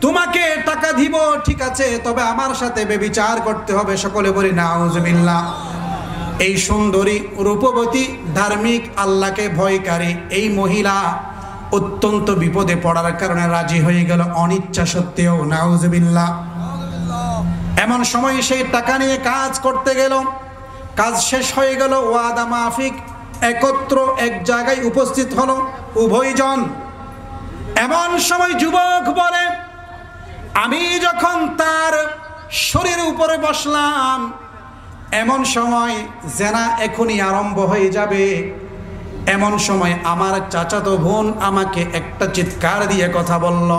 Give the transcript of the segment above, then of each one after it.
তোমাকে টাকা দিব ঠিক আছে, তবে আমার সাথে ব্যভিচার করতে হবে। সকলে বলি নাউজুবিল্লাহ। এই সুন্দরী, রূপবতী, ধার্মিক, আল্লাহকে ভয়কারী এই মহিলা অত্যন্ত বিপদে পড়ার কারণে রাজি হয়ে গেল অনিচ্ছা সত্ত্বেও। নাউজুবিল্লাহ। এমন সময় সেই টাকা নিয়ে কাজ করতে গেল, কাজ শেষ হয়ে গেল, ওয়াদা মাফিক একত্র এক জায়গায় উপস্থিত হলো উভয়জন। এমন সময় যুবক বলে, আমি যখন তার শরীরের উপরে বসলাম, এমন সময় জেনা এখনই আরম্ভ হয়ে যাবে। এমন সময় আমার চাচাতো বোন আমাকে একটা চিৎকার দিয়ে কথা বলল,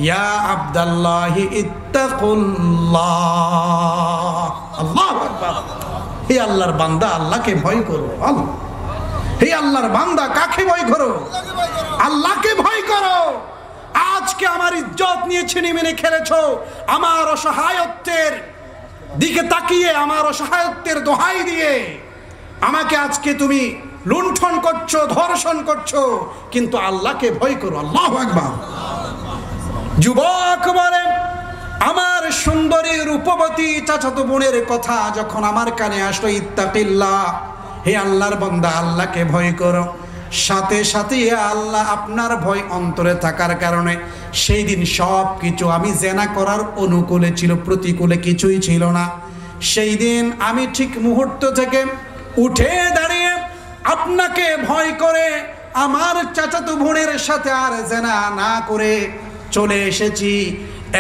ইয়া আব্দুল্লাহ ইত্তাকুল্লাহ। আল্লাহু আকবার। হে আল্লাহর বান্দা, আল্লাহকে ভয় করো। আল্লাহ, হে আল্লাহর বান্দা, কাকে ভয় করো? আল্লাহকে ভয় করো। আজকে আমার ইজ্জত নিয়ে ছিনিমিনি খেলেছো, আমার অসহায়ত্বের দিকে তাকিয়ে, আমার অসহায়ত্বের দোহাই দিয়ে আমাকে আজকে তুমি লুণ্ঠন করছো, ধর্ষণ করছো, কিন্তু আল্লাহকে ভয় করো। আল্লাহু আকবার। যুবক বলে, আমার সুন্দরী রূপবতী চাচাতো বোনের কথা যখন আমার কানে আসলো, ইত্তাকিল্লাহ, হে আল্লাহর বান্দা, আল্লাহকে ভয় করো, সাথে সাথে আল্লাহ আপনার ভয় অন্তরে থাকার কারণে সেই দিন সব কিছু আমি জেনা করার অনুকূলে ছিল, প্রতিকূলে কিছুই ছিল না। সেই দিন আমি ঠিক মুহূর্ত থেকে উঠে দাঁড়িয়ে আপনাকে ভয় করে আমার চাচাতো বোনের সাথে আর জেনা না করে চলে এসেছি।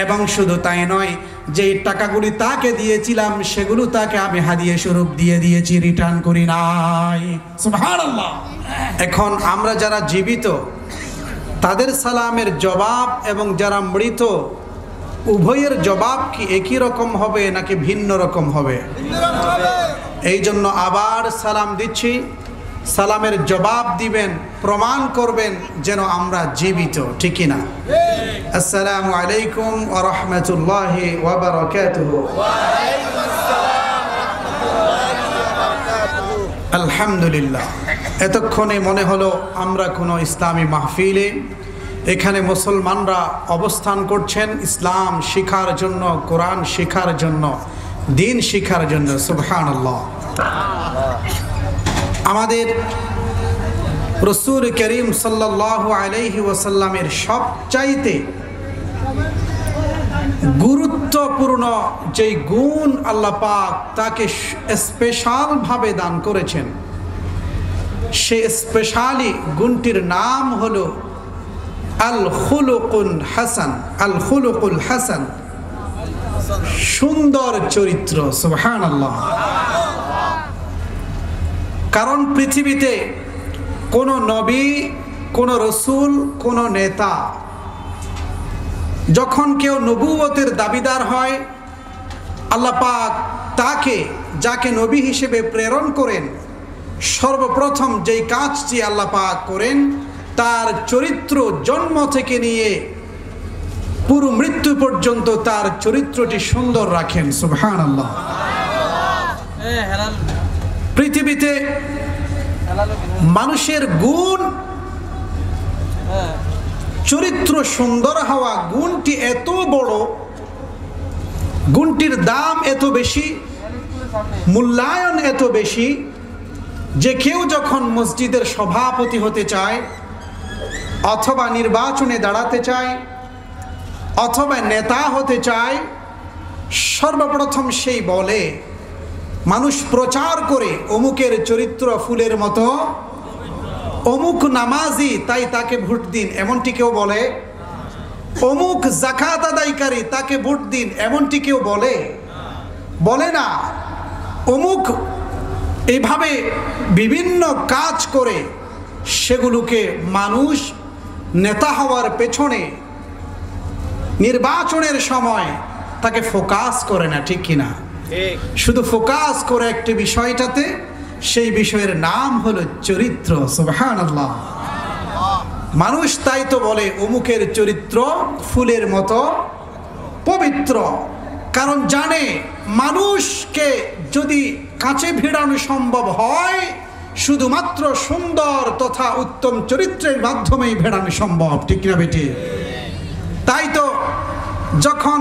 এবং শুধু তাই নয়, যে টাকাগুলি তাকে দিয়েছিলাম সেগুলো তাকে আমি হাদিয়া স্বরূপ দিয়ে দিয়েছি, রিটার্ন করি নাই। সুবহানাল্লাহ। এখন আমরা যারা জীবিত তাদের সালামের জবাব এবং যারা মৃত উভয়ের জবাব কি একই রকম হবে নাকি ভিন্ন রকম হবে? এই জন্য আবার সালাম দিচ্ছি, সালামের জবাব দিবেন, প্রমাণ করবেন যেন আমরা জীবিত, ঠিক না? আসসালামু আলাইকুম ওয়া রাহমাতুল্লাহি ওয়া বারাকাতুহু। আলহামদুলিল্লাহ। এতক্ষণে মনে হলো আমরা কোনো ইসলামী মাহফিলে, এখানে মুসলমানরা অবস্থান করছেন ইসলাম শিখার জন্য, কোরআন শিখার জন্য, দিন শিখার জন্য। সুবহানাল্লাহ। আমাদের রাসূল করিম সাল্লাল্লাহু আলাইহি ওয়াসাল্লামের সবচাইতে গুরুত্বপূর্ণ যে গুণ আল্লাহ পাক তাকে স্পেশাল ভাবে দান করেছেন, সে স্পেশালি গুণটির নাম হলো আল খুলুকুল হাসান। আল খুলুকুল হাসান, সুন্দর চরিত্র। সুবহানাল্লাহ। কারণ পৃথিবীতে কোন নবী, কোন রসুল, কোন নেতা যখন কেউ নবুয়তের দাবিদার হয়, আল্লাহ পাক তাকে, যাকে নবী হিসেবে প্রেরণ করেন, সর্বপ্রথম যেই কাজটি আল্লাহ পাক করেন, তার চরিত্র জন্ম থেকে নিয়ে পুরো মৃত্যু পর্যন্ত তার চরিত্রটি সুন্দর রাখেন। সুবহানাল্লাহ। পৃথিবীতে মানুষের গুণ, চরিত্র সুন্দর হওয়া গুণটি এত বড়, গুণটির দাম এত বেশি, মূল্যায়ন এত বেশি, যে কেউ যখন মসজিদের সভাপতি হতে চায়, অথবা নির্বাচনে দাঁড়াতে চায়, অথবা নেতা হতে চায়, সর্বপ্রথম সেই বলে, মানুষ প্রচার করে অমুকের চরিত্র ফুলের মতো, অমুক নামাজি তাই তাকে ভোট দিন, এমনটি কেউ বলে? অমুক যাকাত আদায়কারী তাকে ভোট দিন, এমনটি কেউ বলে? বলে না। অমুক এইভাবে বিভিন্ন কাজ করে সেগুলোকে মানুষ নেতা হওয়ার পেছনে নির্বাচনের সময় তাকে ফোকাস করে না, ঠিক কিনা? শুধু ফোকাস করে একটি বিষয়টাতে, সেই বিষয়ের নাম হলো চরিত্র। সুবহানাল্লাহ। মানুষ তাই তো বলে অমুকের চরিত্র ফুলের মতো পবিত্র, কারণ জানে মানুষকে যদি কাছে ভিড়ানো সম্ভব হয়, শুধুমাত্র সুন্দর তথা উত্তম চরিত্রের মাধ্যমেই ভেড়ানো সম্ভব, ঠিক না বেটি? তাই তো যখন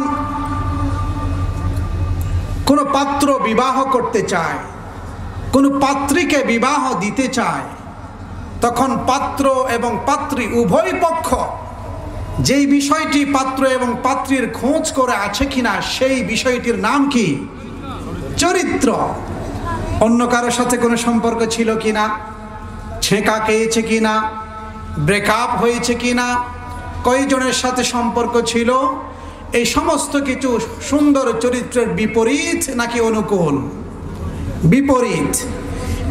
কোনো পাত্র বিবাহ করতে চায়, কোনো পাত্রীকে বিবাহ দিতে চায়, তখন পাত্র এবং পাত্রী উভয় পক্ষ যেই বিষয়টি পাত্র এবং পাত্রীর খোঁজ করে আছে কিনা সেই বিষয়টির নাম কি? চরিত্র। অন্য কারোর সাথে কোনো সম্পর্ক ছিল কিনা, ছেঁকা খেয়েছে কিনা, ব্রেকআপ হয়েছে কিনা, কয়জনের সাথে সম্পর্ক ছিল, এই সমস্ত কিছু সুন্দর চরিত্রের বিপরীত নাকি অনুকূল? বিপরীত।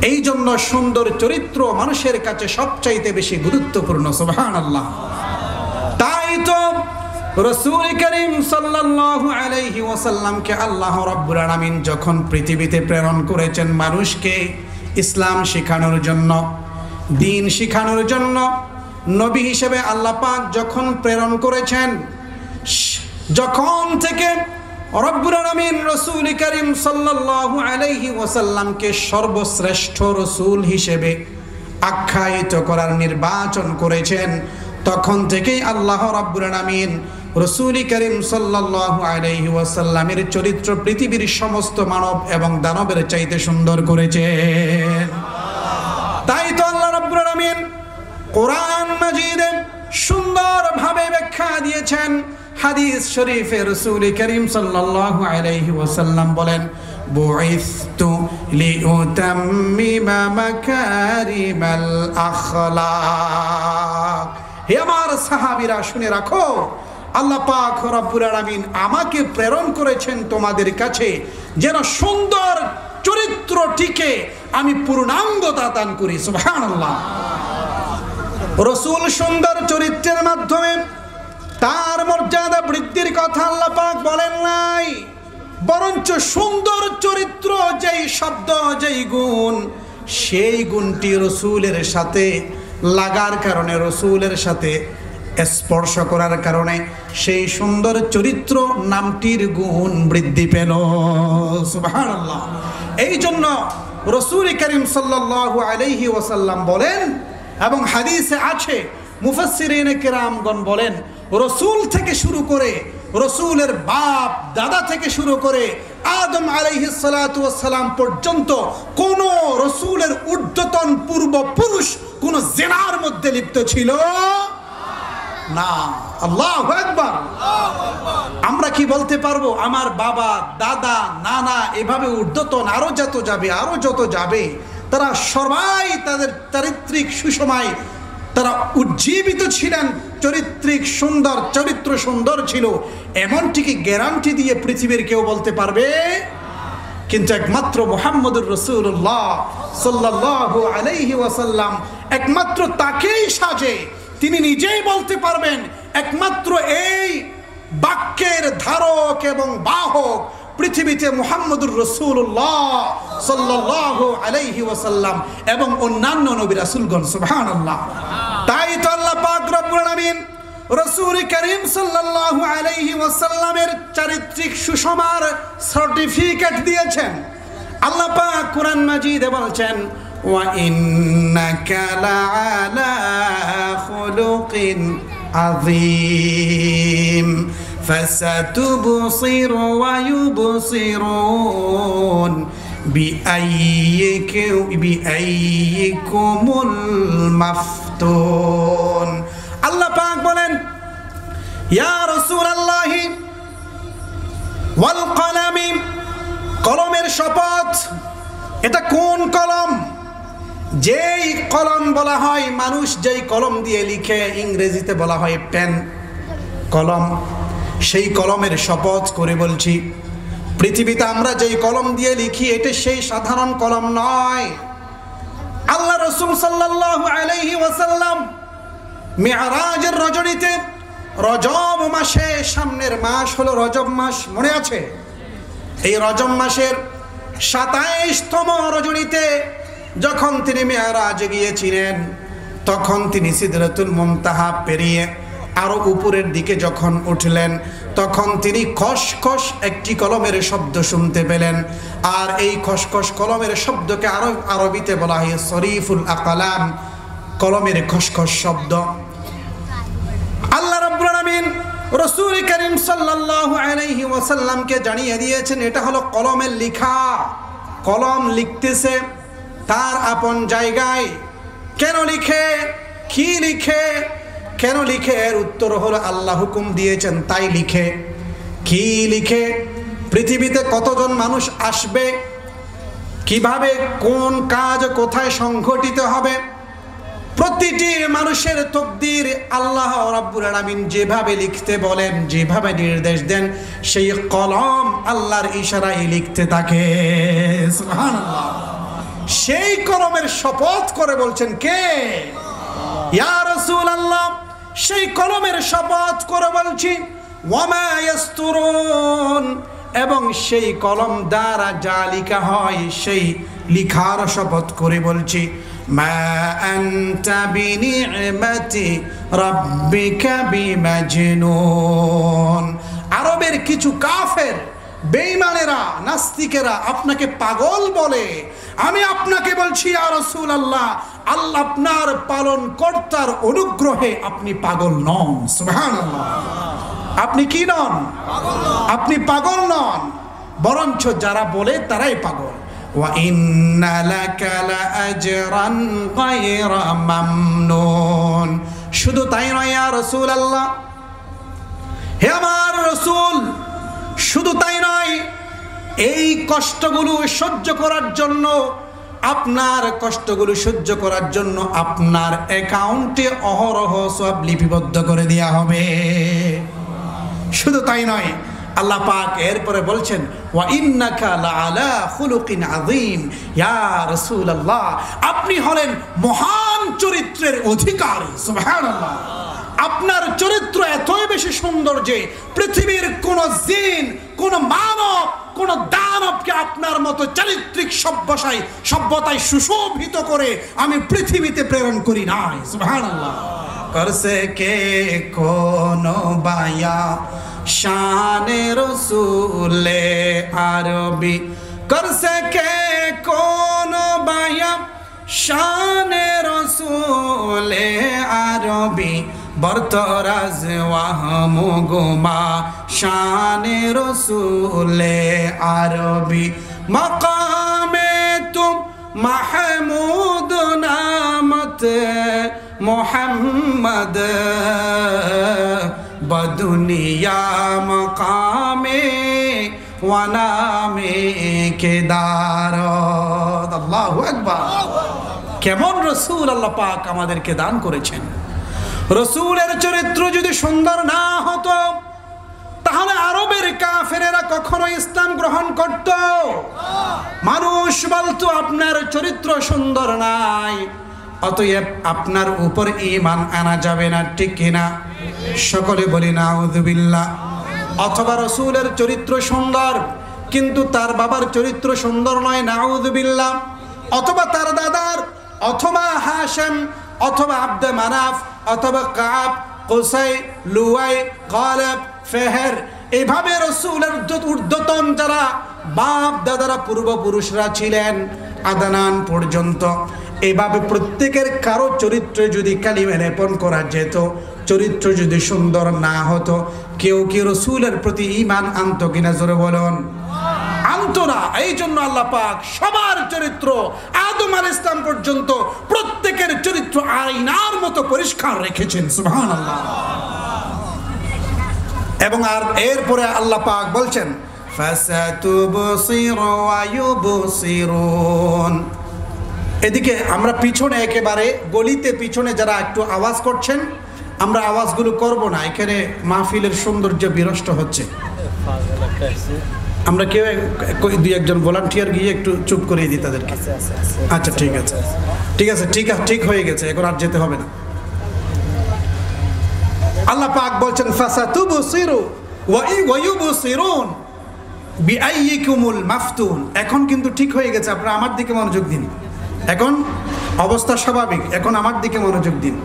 এই জন্য সুন্দর চরিত্র মানুষের কাছে সবচাইতে বেশি গুরুত্বপূর্ণ। সুবহানাল্লাহ। তাই তো রাসূল করিম সাল্লাল্লাহু আলাইহি ওয়াসাল্লামকে আল্লাহ রাব্বুল আলামিন যখন পৃথিবীতে প্রেরণ করেছেন মানুষকে ইসলাম শেখানোর জন্য, দ্বীন শেখানোর জন্য, নবী হিসেবে আল্লাহ পাক যখন প্রেরণ করেছেন, যখন থেকে রব্বুল আলামিন রাসূল করিম সাল্লাল্লাহু আলাইহি ওয়াসাল্লামকে সর্বশ্রেষ্ঠ রাসূল হিসেবে আখ্যায়িত করার নির্বাচন করেছেন, তখন থেকেই আল্লাহ রাব্বুল আলামিন রাসূল করিম সাল্লাল্লাহু আলাইহি ওয়াসাল্লামের চরিত্র পৃথিবীর সমস্ত মানব এবং দানবের চাইতে সুন্দর করেছেন। তাই তো আল্লাহ রাব্বুল আলামিন কোরআন মাজিদে সুন্দরভাবে ব্যাখ্যা দিয়েছেন। হাদিস শরীফে রাসূল করিম সাল্লাল্লাহু আলাইহি ওয়াসাল্লাম বলেন, বুইসতু লিউতাম্মিমা মাকারিমাল আখলাক। হে আমার সাহাবীরা শুনে রাখো, আল্লাহ পাক রব্বুল আলামিন আমাকে প্রেরণ করেছেন তোমাদের কাছে যেন সুন্দর চরিত্রটিকে আমি পূর্ণাঙ্গতা দান করি। সুবহানাল্লাহ। রাসূল সুন্দর চরিত্রের মাধ্যমে তার মর্যাদা বৃদ্ধির কথা আল্লাহ পাক বলেন নাই, বরঞ্চ সুন্দর চরিত্র যেই শব্দ, যেই গুণ, সেই গুণটি রাসূলের সাথে লাগার কারণে, রাসূলের সাথে স্পর্শ করার কারণে সেই সুন্দর চরিত্র নামটির গুণ বৃদ্ধি পেল। সুবহানাল্লাহ। এই জন্য রাসূল করিম সাল্লাল্লাহু আলাইহি ওয়াসাল্লাম বলেন, এবং হাদিসে আছে, মুফাসসিরিনে কেরামগণ বলেন, রাসূল থেকে শুরু করে, রাসূলের বাপ দাদা থেকে শুরু করে আদম আলাইহিস সালাতু ওয়াস সালাম পর্যন্ত কোন রাসূলের ঊর্ধ্বতন পূর্বপুরুষ কোন জিনার মধ্যে লিপ্ত ছিল না। আল্লাহু আকবার। আমরা কি বলতে পারবো আমার বাবা দাদা নানা এভাবে ঊর্ধ্বতন আরো যত যাবে, আরো যত যাবে, তারা সবাই তাদের চারিত্রিক সুষমায় তারা উজ্জীবিত ছিলেন, চরিত্রিক সুন্দর, চরিত্র সুন্দর ছিল, এমনটি কি গ্যারান্টি দিয়ে পৃথিবীর কেউ বলতে পারবে? কিন্তু একমাত্র মুহাম্মদুর রাসূলুল্লাহ সাল্লাল্লাহু আলাইহি ওয়াসাল্লাম, একমাত্র তাকেই সাজে তিনি নিজেই বলতে পারবেন, একমাত্র এই বাক্যের ধারক এবং বাহক পৃথিবীতে মুহাম্মদুর রাসূলুল্লাহ সাল্লাল্লাহু আলাইহি ওয়াসাল্লাম এবং অন্যান্য নবী রাসূলগণ। সুবহানাল্লাহ। তাই তো আল্লাহ পাক রব্বুল আলামিন রাসূল করিম সাল্লাল্লাহু আলাইহি ওয়াসাল্লামের চারিত্রিক সুষমার সার্টিফিকেট দিয়েছেন। আল্লাহ পাক কোরআন মাজিদে বলছেন, ওয়া ইন্নাকা লাআলা খুলুকিন আযীম ফাসাতুবসিরু ওয়া ইউবসিরুন বিআইয়িকুমুল মাফতুন। আল্লাহ পাক বলেন, ইয়া রাসূলুল্লাহ ওয়াল কলামি, কলমের শপথ। এটা কোন কলম? যেই কলম বলা হয়, মানুষ যেই কলম দিয়ে লিখে, ইংরেজিতে বলা হয় পেন, কলম, সেই কলমের শপথ করে বলছি, পৃথিবীতে আমরা যেই কলম দিয়ে লিখি এটা সেই সাধারণ কলম নয়। আল্লাহ রাসূল সাল্লাল্লাহু আলাইহি ওয়াসাল্লাম মিরাজের রজনীতে, রজব মাসে, সামনের মাস হলো রজব মাস, মনে আছে? এই রজব মাসের 27তম রজনীতে যখন তিনি মিরাজে গিয়েছিলেন, তখন তিনি সিদরাতুল মুনতাহা পেরিয়ে আরো উপরের দিকে যখন উঠলেন, তখন তিনি খসখস একটি কলমের শব্দ শুনতে পেলেন। আর এই খসখস কলমের শব্দকে আরবিতে বলা হয় সরিফুল আকলাম, কলমের খসখস শব্দ। আল্লাহ রাব্বুল আলামিন রাসূল করিম সাল্লাল্লাহু আলাইহি ওয়াসাল্লামকে জানিয়ে দিয়েছেন এটা হলো কলমের লেখা। কলম লিখতেছে তার আপন জায়গায়। কেন লিখে, কি লিখে, কেন লিখে? এর উত্তর হলো আল্লাহ হুকুম দিয়েছেন তাই লিখে। কি লিখে? পৃথিবীতে কতজন মানুষ আসবে, কিভাবে কোন কাজ কোথায় সংঘটিত হবে, প্রতিটি মানুষের তকদির আল্লাহ রাব্বুল আলামিন যেভাবে লিখতে বলেন, যেভাবে নির্দেশ দেন, সেই কলম আল্লাহর ইশারায় লিখতে থাকে। সুবহানাল্লাহ। সেই কলমের শপথ করে বলছেন কে? ইয়া রাসূলুল্লাহ, সেই কলমের শপথ করে বলছি ওয়ামা ইয়াসতুরুন, এবং সেই কলম দ্বারা যা লেখা হয় সেই লিখার শপথ করে বলছি মা আনতা বিনি'মাতি রাব্বিকা বিমাজনুন। আরবের কিছু কাফের, বেঈমানেরা, নাস্তিকেরা আপনাকে পাগল বলে। আমি আপনাকে বলছি ইয়া রাসূলুল্লাহ, আল্লাহ আপনার পালন কর্তার অনুগ্রহে আপনি পাগল নন। সুবহানাল্লাহ। আপনি কি নন? আপনি পাগল নন, বরঞ্চ যারা বলে তারাই পাগল। ওয়া ইন্না লাকা লাআজরান গায়রা মামনুন। শুধু তাই নয় ইয়া রাসূলুল্লাহ, হে আমার রাসূল, শুধু তাই নয়, এই কষ্টগুলো সহ্য করার জন্য, আপনার কষ্টগুলো সহ্য করার জন্য আপনার অ্যাকাউন্টে অহরহ সওয়াব লিপিবদ্ধ করে দেয়া হবে। শুধু তাই নয়, আল্লাহ পাক এরপরে বলছেন ওয়া ইন্নাকা লাআলা খুলুকিন আযীম। ইয়া রাসূলুল্লাহ, আপনি হলেন মহান চরিত্রের অধিকারী। সুবহানাল্লাহ। আপনার চরিত্র এতই বেশি সুন্দর যে পৃথিবীর কোন জিন, কোন মানব, কোন দানবকে আপনার মতো চারিত্রিক সভ্যতায় সুশোভিত করে আমি পৃথিবীতে প্রেরণ করি নাই। সুবহানাল্লাহ। করছে কে কোন বায়া শানে রসুলে আরবি, করছে কে কোন বায়া শানে রসুলে আরবি, বরতরাজ ওয়াহমুগুমা শানে রসুলে আরবি, মকামে তুম মাহমুদ নামত মোহাম্মদ, বদুনিয়া মকামে ওয়ানামে কেদারত। আল্লাহু আকবার। কেমন রসূল আল্লাহ পাক আমাদেরকে দান করেছেন। রসূলের চরিত্র যদি সুন্দর না হতো তাহলে আরবের কাফেরেরা কখনো ইসলাম গ্রহণ করত? মানুষ বলতো আপনার চরিত্র সুন্দর নাই, অতএব আপনার উপর ঈমান আনা যাবে না। ঠিক কিনা? সকলে বলি নাউযুবিল্লাহ। অথবা রসূলের চরিত্র সুন্দর কিন্তু তার বাবার চরিত্র সুন্দর নয়, নাউযুবিল্লাহ। অথবা তার দাদার, অথবা হাশিম, অথবা আব্দে মানাফ, অথবা কাব, কুসাই, লুয়াই, গালিব, ফেহের, এইভাবে রসূলের ঊর্ধ্বতন যারা বাপ দাদারা পূর্বপুরুষরা ছিলেন আদনান পর্যন্ত, এইভাবে প্রত্যেকের কারো চরিত্রে যদি কালিমা লেপন করা যেত, চরিত্র যদি সুন্দর না হতো, কেউ কি রসূলের প্রতি ঈমান আনতো কিনা? জোরে বলুন। আনতো না। এই জন্য আল্লাহ পাক সবার চরিত্র আদম আলাইহিস সালাম পর্যন্ত প্রত্যেকের চরিত্র আয়নার মতো পরিষ্কার রেখেছেন। সুবহানাল্লাহ। এবং আর এরপরে আল্লাহ পাক বলছেন ফাসাতুবসিরু ওয়া ইউবসিরুন। এদিকে আমরা পিছনে একেবারে গলিতে পিছনে যারা একটু আওয়াজ করছেন, আমরা আওয়াজগুলো করব না, এখানে মাহফিলের সৌন্দর্য বিনষ্ট হচ্ছে। আমরা কেউ দুই একজন ভলান্টিয়ার গিয়ে একটু চুপ করিয়ে দিই তাদেরকে। আচ্ছা ঠিক আছে, ঠিক আছে, ঠিক হয়ে গেছে, এখন আর যেতে হবে না। আল্লাহ পাক বলছেন ফাসাতুবসিরু ওয়া ইউবসিরুন বিআইয়িকুমুল মাফতুন। এখন কিন্তু ঠিক হয়ে গেছে, আপনারা আমার দিকে মনোযোগ দিন। এখন অবস্থা স্বাভাবিক, এখন আমার দিকে মনোযোগ দিন।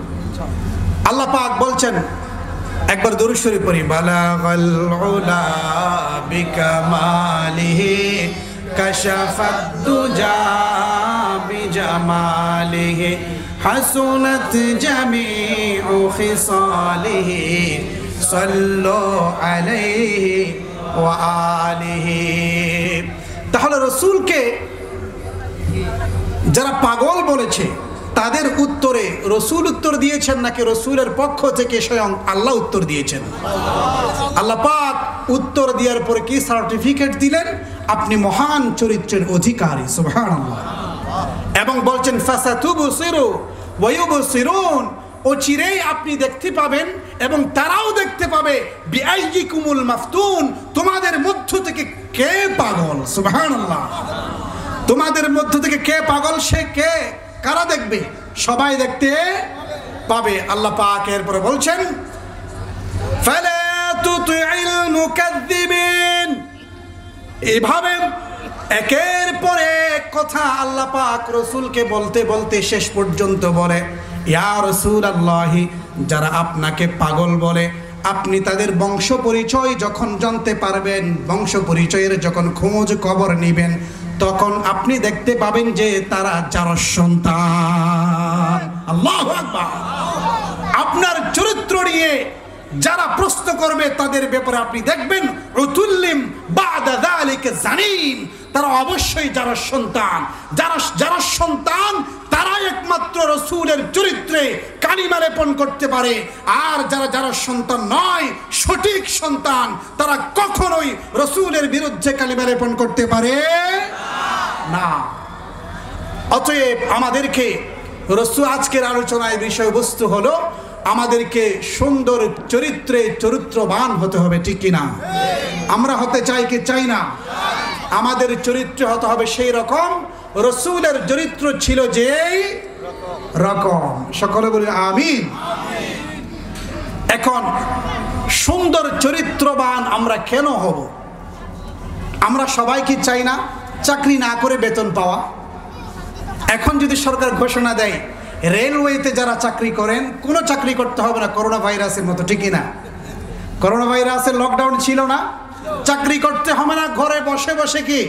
আল্লাহ পাক বলছেন, একবার দরুদ শরীফ পড়ি, বালাগাল উলা বিকামালিহি কাশাফাদ দুজা বিজামালিহি হাসুনাত জামিউ খিসালিহি সাল্লু আলাইহি ওয়া আলিহি। তাহলে রাসূলকে যারা পাগল বলেছে তাদের উত্তরে রাসূল উত্তর দিয়েছেন নাকি রাসূলের পক্ষ থেকে স্বয়ং আল্লাহ উত্তর দিয়েছেন? আল্লাহ পাক উত্তর দেওয়ার পরে কি সার্টিফিকেট দিলেন? আপনি মহান চরিত্রের অধিকারী, সুবহানাল্লাহ। এবং বলছেন ফাসাতুবসিরু ওয়া ইউবসিরুন, অচিরেই আপনি দেখতে পাবেন এবং তারাও দেখতে পাবে, বিআইয়িকুমুল মাফতুন, তোমাদের মধ্য থেকে কে পাগল, সুবহানাল্লাহ। তোমাদের মধ্য থেকে কে পাগল, সে কে? কারা দেখবে? সবাই দেখতে পাবে। আল্লাহ পাক এরপরে বলছেন ফালা তুতি'ল মুকাজ্জিবিন। এইভাবে একের পর এক কথা আল্লাহ পাক রাসূলকে বলতে বলতে শেষ পর্যন্ত বলে, ইয়া রাসূলুল্লাহ, যারা আপনাকে পাগল বলে আপনি তাদের বংশ পরিচয় যখন জানতে পারবেন, বংশ পরিচয়ের যখন খোঁজ খবর নেবেন, তখন আপনি দেখতে পাবেন যে তারা জারস সন্তান। আল্লাহু আকবার। আপনার চরিত্র নিয়ে যারা প্রশ্ন করবে তাদের ব্যাপারে আপনি দেখবেন উতুল্লিম বাদা যালিকা জানিন, তারা অবশ্যই জারস সন্তান। যারা সন্তান তারা একমাত্র রাসূলের চরিত্রে কালিমা লেপন করতে পারে, আর যারা সন্তান নয়, সঠিক সন্তান, তারা কখনোই রাসূলের বিরুদ্ধে কালিমা লেপন করতে পারে না। অতএব আমাদেরকে রাসূল, আজকের আলোচনায় বিষয়বস্তু হলো আমাদেরকে সুন্দর চরিত্রে চরিত্রবান হতে হবে, ঠিক কিনা? আমরা হতে চাই কি চাই না? আমাদের চরিত্র হতে হবে সেই রকম রাসূলের চরিত্র ছিল যেই রকম। সকলে বলি আমিন। এখন সুন্দর চরিত্রবান আমরা কেন হব? আমরা সবাই কি চাই না চাকরি না করে বেতন পাওয়া? এখন যদি সরকার ঘোষণা দেয় রেলওয়েতে যারা চাকরি করেন কোনো চাকরি করতে হবে না, করোনা ভাইরাসের মতো, ঠিক না? করোনা ভাইরাসের লকডাউন ছিল না, চাকরি করতে হবে না, ঘরে বসে বসে কি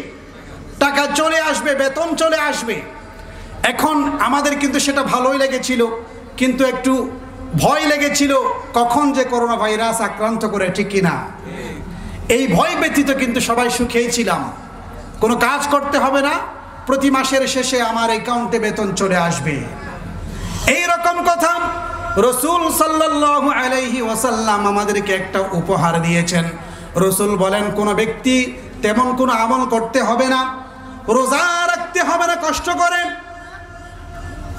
টাকা চলে আসবে, বেতন চলে আসবে। এখন আমাদের কিন্তু সেটা ভালোই লেগেছিল, কিন্তু একটু ভয় লেগেছিল কখন যে করোনা ভাইরাস আক্রান্ত করে, ঠিক কিনা? এই ভয় ব্যতীত কিন্তু সবাই সুখেই ছিলাম, কোনো কাজ করতে হবে না, প্রতি মাসের শেষে আমার অ্যাকাউন্টে বেতন চলে আসবে। এই রকম কথা রাসূল সাল্লাল্লাহু আলাইহি ওয়াসাল্লাম আমাদেরকে একটা উপহার দিয়েছেন। রাসূল বলেন কোন ব্যক্তি তেমন কোনো আমল করতে হবে না, রোজা রাখতে হবে না কষ্ট করে।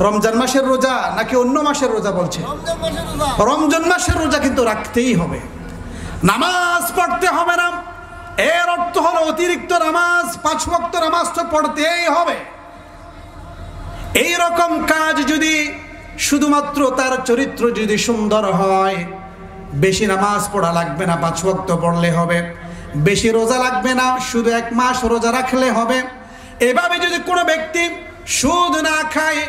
রমজান মাসের রোজা নাকি অন্য মাসের রোজা বলছে? রমজান মাসের রোজা কিন্তু রাখতেই হবে। নামাজ পড়তে হবে না, এর অর্থ হলো অতিরিক্ত নামাজ, 5 ওয়াক্ত নামাজ তো পড়তেই হবে। এই রকম কাজ যদি শুধুমাত্র তার চরিত্র যদি সুন্দর হয়, বেশি নামাজ পড়া লাগবে না, 5 ওয়াক্ত পড়লে হবে। বেশি রোজা লাগবে না, শুধু 1 মাস রোজা রাখলে হবে। এভাবে যদি কোনো ব্যক্তি সুদ না খায়,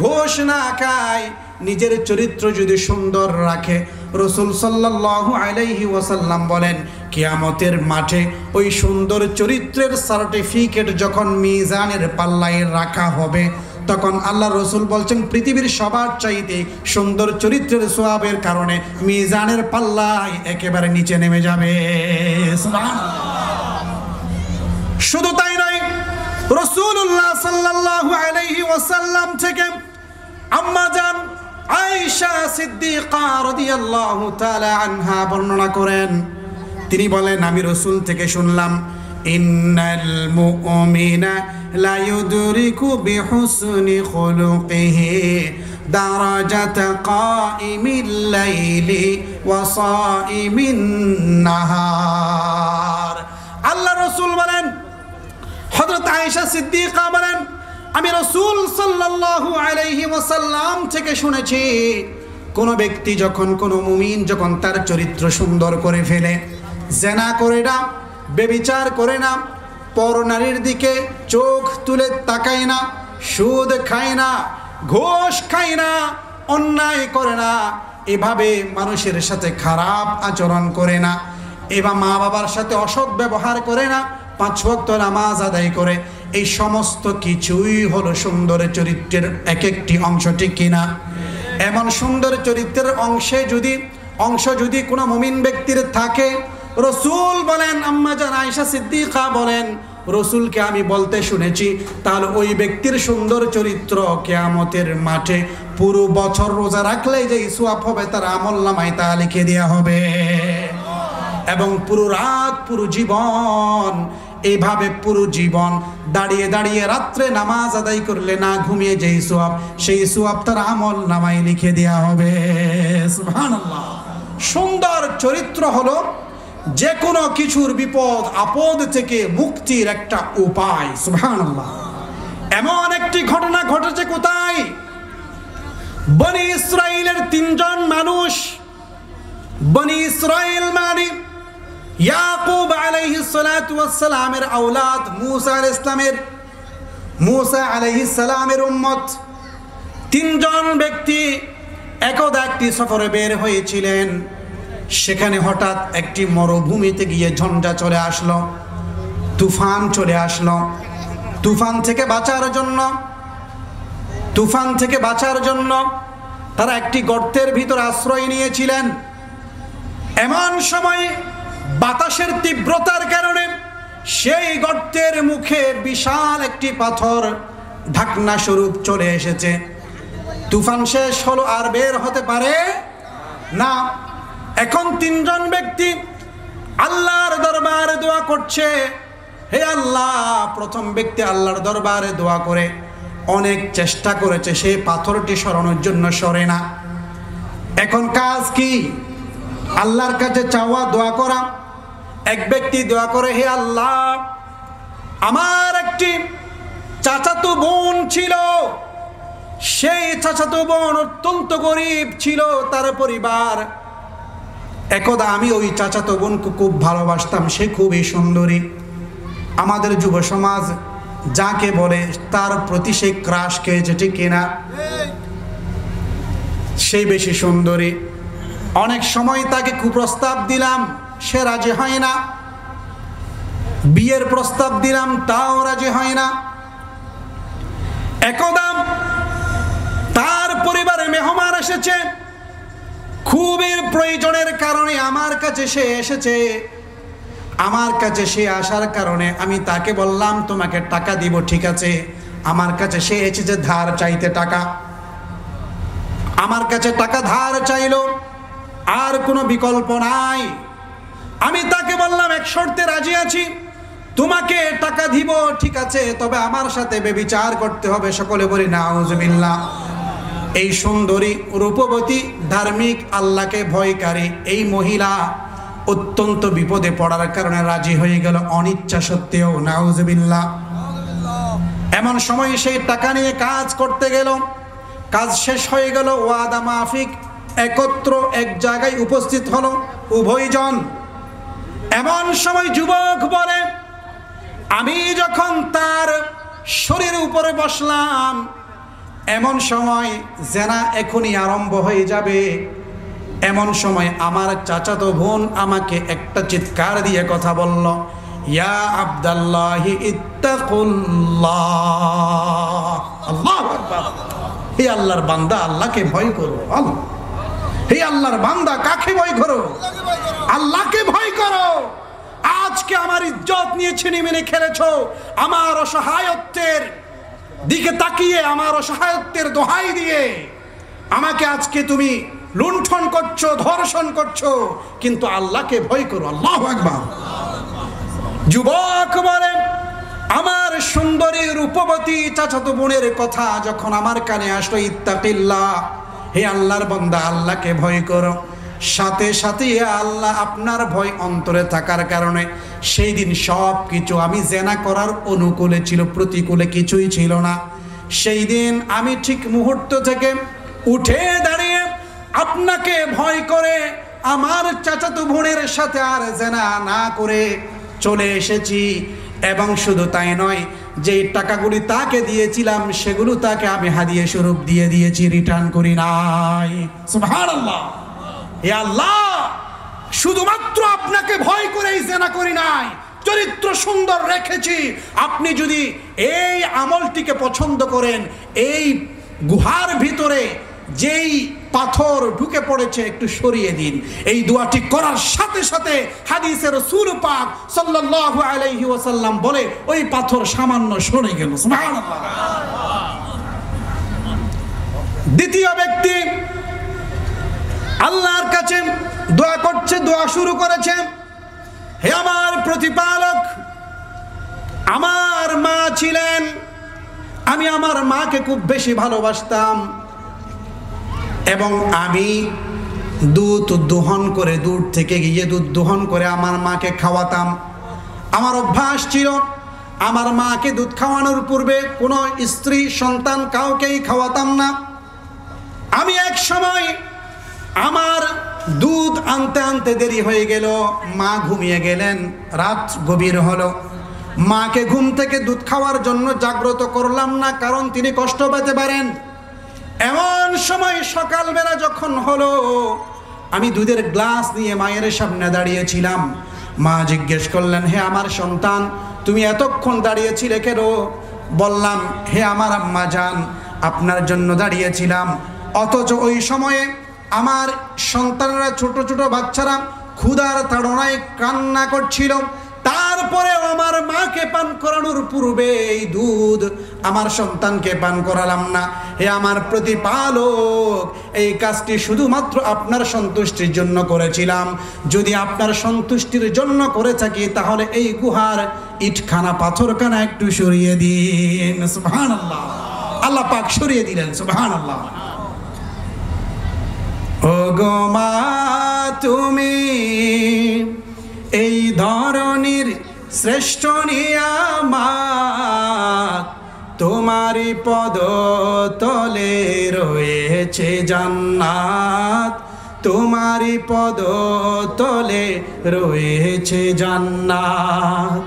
ঘুষ না খায়, নিজের চরিত্র যদি সুন্দর রাখে, রাসূল সাল্লাল্লাহু আলাইহি ওয়াসাল্লাম বলেন কিয়ামতের মাঠে ওই সুন্দর চরিত্রের সার্টিফিকেট যখন মিজানের পাল্লায় রাখা হবে, তখন আল্লাহ রাসূল বলছেন পৃথিবীর সবার চাইতে সুন্দর চরিত্রের সওয়াবের কারণে মিজানের পাল্লায় একেবারে নিচে নেমে যাবে। শুধু তাই নয়, রাসূলুল্লাহ সাল্লাল্লাহু আলাইহি ওয়াসাল্লাম থেকে আম্মা জান আয়েশা সিদ্দিকা রাদিয়াল্লাহু তাআলা আনহা বর্ণনা করেন, তিনি বলেন আমি রাসূল থেকে শুনলাম ইন্নাল মুমিনা লা ইউদরিকু বিহুসনি খুলুকিহি দারাজাতা কাইমিল লাইলি ওয়া সাইমিন নাহার। আল্লাহ রাসূল বলেন, হযরত আয়েশা সিদ্দিকা বলেন আমি রাসূল সাল্লাল্লাহু আলাইহি ওয়াসাল্লাম থেকে শুনেছি কোন ব্যক্তি যখন, কোন মুমিন যখন তার চরিত্র সুন্দর করে ফেলে, জিনা করে না, ব্যভিচার করে না, পর নারীর দিকে চোখ তুলে তাকায় না, সুদ খায় না, ঘুষ খায় না, অন্যায় করে না, এভাবে মানুষের সাথে খারাপ আচরণ করে না, এবার মা বাবার সাথে অসৎ ব্যবহার করে না, 5 ওয়াক্ত নামাজ আদায় করে, এই সমস্ত কিছুই হলো সুন্দর চরিত্রের এক একটি অংশ, ঠিক কিনা? এমন সুন্দর চরিত্রের অংশে যদি অংশ যদি কোনো মুমিন ব্যক্তির থাকে, রসূল বলেন, আম্মা জান আয়েশা সিদ্দিকা বলেন, রসূলকে আমি বলতে শুনেছি, তাহলে ওই ব্যক্তির সুন্দর চরিত্র কিয়ামতের মাঠে পুরো বছর রোজা রাখলে যে সওয়াব হবে তার আমলনামায় তা লিখে দেওয়া হবে। এবং পুরো রাত, পুরো জীবন, এইভাবে পুরো জীবন দাঁড়িয়ে দাঁড়িয়ে রাত্রে নামাজ আদায় করলে না ঘুমিয়ে যেই সওয়াব, সেই সওয়াব তার আমলনামায় লিখে দেওয়া হবে। সুবহানাল্লাহ। সুন্দর চরিত্র হলো যে কোনো কিছুর বিপদ আপদ থেকে মুক্তির একটা উপায়। সুবহানাল্লাহ। এমন একটি ঘটনা ঘটেছে কোথায়? বনি ইসরাইলের 3 জন মানুষ, বনি ইসরাইল মানে ইয়াকুব আলাইহিস সালাতু ওয়াস সালামের আওলাদ, মুসা আলাইহিস সালামের উম্মত। 3 জন ব্যক্তি একদা একটি সফরে বের হয়েছিলেন। সেখানে হঠাৎ একটি মরুভূমিতে গিয়ে ঝঞ্ঝা চলে আসলো, তুফান চলে আসলো। তুফান থেকে বাঁচার জন্য তারা একটি গর্তের ভিতর আশ্রয় নিয়েছিলেন। এমন সময় বাতাসের তীব্রতার কারণে সেই গর্তের মুখে বিশাল একটি পাথর ঢাকনা স্বরূপ চলে এসেছে। তুফান শেষ হলো, আর বের হতে পারে না। এখন 3 জন ব্যক্তি আল্লাহর দরবারে দোয়া করছে, হে আল্লাহ। প্রথম ব্যক্তি আল্লাহর দরবারে দোয়া করে অনেক চেষ্টা করেছে, সেই পাথরটি সরানোর জন্য সরে না। এখন কাজ কি? আল্লাহর কাছে চাওয়া, দোয়া করা। এক ব্যক্তি দোয়া করে, হে আল্লাহ, আমার একটি চাচাতো বোন ছিল, সেই চাচাতো বোন অত্যন্ত গরিব ছিল, তার পরিবার। একদা আমি ওই চাচাতো বোনকে খুব ভালোবাসতাম, সে খুবই সুন্দরী। আমাদের যুব সমাজ যাকে বলে তার প্রতি সেই ক্রাশ খেয়েছে, ঠিক কিনা? সেই বেশি সুন্দরী। অনেক সময় তাকে কুপ্রস্তাব দিলাম, সে রাজি হয় না। বিয়ের প্রস্তাব দিলাম, তাও রাজি হয় না। একদা তার পরিবারে মেহমান এসেছে, খুবই প্রয়োজনের কারণে আমার কাছে সে এসেছে। আমার কাছে সে আসার কারণে আমি তাকে বললাম, তোমাকে টাকা দিব, ঠিক আছে। আমার কাছে সে এসেছে ধার চাইতে, টাকা। আমার কাছে টাকা ধার চাইলো, আর কোনো বিকল্প নাই। আমি তাকে বললাম, এক শর্তে রাজি আছি, তোমাকে টাকা দিব, ঠিক আছে, তবে আমার সাথে ব্যভিচার করতে হবে। সকলে বলি নাউজুবিল্লাহ। এই সুন্দরী, রূপবতী, ধার্মিক, আল্লাহকে ভয়কারী এই মহিলা অত্যন্ত বিপদে পড়ার কারণে রাজি হয়ে গেল, অনিচ্ছা সত্ত্বেও। নাউজুবিল্লাহ। এমন সময় সেই টাকা নিয়ে কাজ করতে গেল, কাজ শেষ হয়ে গেল, ওয়াদা মাফিক একত্র এক জায়গায় উপস্থিত হলো উভয়জন। এমন সময় যুবক বলে, আমি যখন তার শরীরের উপরে বসলাম, এমন সময় জেনা এখনই আরম্ভ হয়ে যাবে। এমন সময় আমার চাচাতো বোন আমাকে একটা চিৎকার দিয়ে কথা বলল, ইয়া আব্দুল্লাহি ইত্তাকুল্লাহ। আল্লাহু আকবার। হে আল্লাহর বান্দা, আল্লাহকে ভয় করো। হে আল্লাহর বান্দা, কাকে ভয় করো? আল্লাহকে ভয় করো। আজকে আমার ইজ্জত নিয়ে ছিনিমিনি খেলেছো, আমার অসহায়ত্বের দিকে তাকিয়ে, আমার অসহায়ত্বের দোহাই দিয়ে আমাকে আজকে তুমি লুণ্ঠন করছো, ধর্ষণ করছো, কিন্তু আল্লাহকে ভয় করো। আল্লাহু আকবার। যুবক বলে, আমার সুন্দরী রূপবতী চাচাতো বোনের কথা যখন আমার কানে আসলো, ইত্তাকিল্লাহ, হে আল্লাহর বান্দা, আল্লাহকে ভয় করো। সাথে সাথে আল্লাহ আপনার ভয় অন্তরে থাকার কারণে সেই দিন সব কিছু আমি জেনা করার অনুকূলে ছিল, প্রতিকূলে কিছুই ছিল না। সেই দিন আমি ঠিক মুহূর্ত থেকে উঠে দাঁড়িয়ে আপনাকে ভয় করে আমার চাচাতো বোনের সাথে আর জেনা না করে চলে এসেছি। এবং শুধু তাই নয়, যে টাকাগুলি তাকে দিয়েছিলাম সেগুলো তাকে আমি হাদিয়া স্বরূপ দিয়ে দিয়েছি, রিটার্ন করি নাই। সুবহানাল্লাহ। হে আল্লাহ, শুধুমাত্র আপনাকে ভয় করেই জেনা করি নাই, চরিত্র সুন্দর রেখেছি। আপনি যদি এই আমলটিকে পছন্দ করেন, এই গুহার ভিতরে যেই পাথর ঢুকে পড়েছে একটু সরিয়ে দিন। এই দোয়াটি করার সাথে সাথে হাদিসে রাসূল পাক সাল্লাল্লাহু আলাইহি ওয়াসাল্লাম বলে ওই পাথর সামান্য সরে গেল। সুবহানাল্লাহ। দ্বিতীয় ব্যক্তি আল্লাহর কাছে দোয়া করছে, দোয়া শুরু করেছে, হে আমার প্রতিপালক, আমার মা ছিলেন, আমি আমার মাকে খুব বেশি ভালোবাসতাম এবং আমি দুধ দোহন করে, দূর থেকে গিয়ে দুধ দোহন করে আমার মাকে খাওয়াতাম। আমার অভ্যাস ছিল আমার মাকে দুধ খাওয়ানোর পূর্বে কোনো স্ত্রী সন্তান কাউকেই খাওয়াতাম না। আমি এক সময় আমার দুধ আনতে আনতে দেরি হয়ে গেল, মা ঘুমিয়ে গেলেন, রাত গভীর হলো, মাকে ঘুম থেকে দুধ খাওয়ার জন্য জাগ্রত করলাম না, কারণ তিনি কষ্ট পেতে পারেন। এমন সময় সকালবেলা যখন হলো, আমি দুধের গ্লাস নিয়ে মায়ের সামনে দাঁড়িয়েছিলাম। মা জিজ্ঞেস করলেন, হে আমার সন্তান, তুমি এতক্ষণ দাঁড়িয়েছিলে কেন? বললাম, হে আমার আম্মা জান, আপনার জন্য দাঁড়িয়েছিলাম। অথচ ওই সময়ে আমার সন্তানরা, ছোট ছোট বাচ্চারা ক্ষুধার তাড়নায় কান্না করছিল। তারপরে আমার মাকে পান করানোর পূর্বে এই দুধ আমার সন্তানকে পান করালাম না। হে আমার প্রতিপালক, এই কাজটি শুধুমাত্র আপনার সন্তুষ্টির জন্য করেছিলাম। যদি আপনার সন্তুষ্টির জন্য করে থাকি তাহলে এই গুহার ইটখানা পাথরখানা একটু সরিয়ে দিন। সুবহানাল্লাহ। আল্লাহ পাক সরিয়ে দিলেন। সুবহানাল্লাহ। ও গো মা, তুমি এই ধরনের শ্রেষ্ঠ নিয়ামত, তোমারই পদ তলে রয়েছে জান্নাত, তোমারই পদ তলে রয়েছে জান্নাত।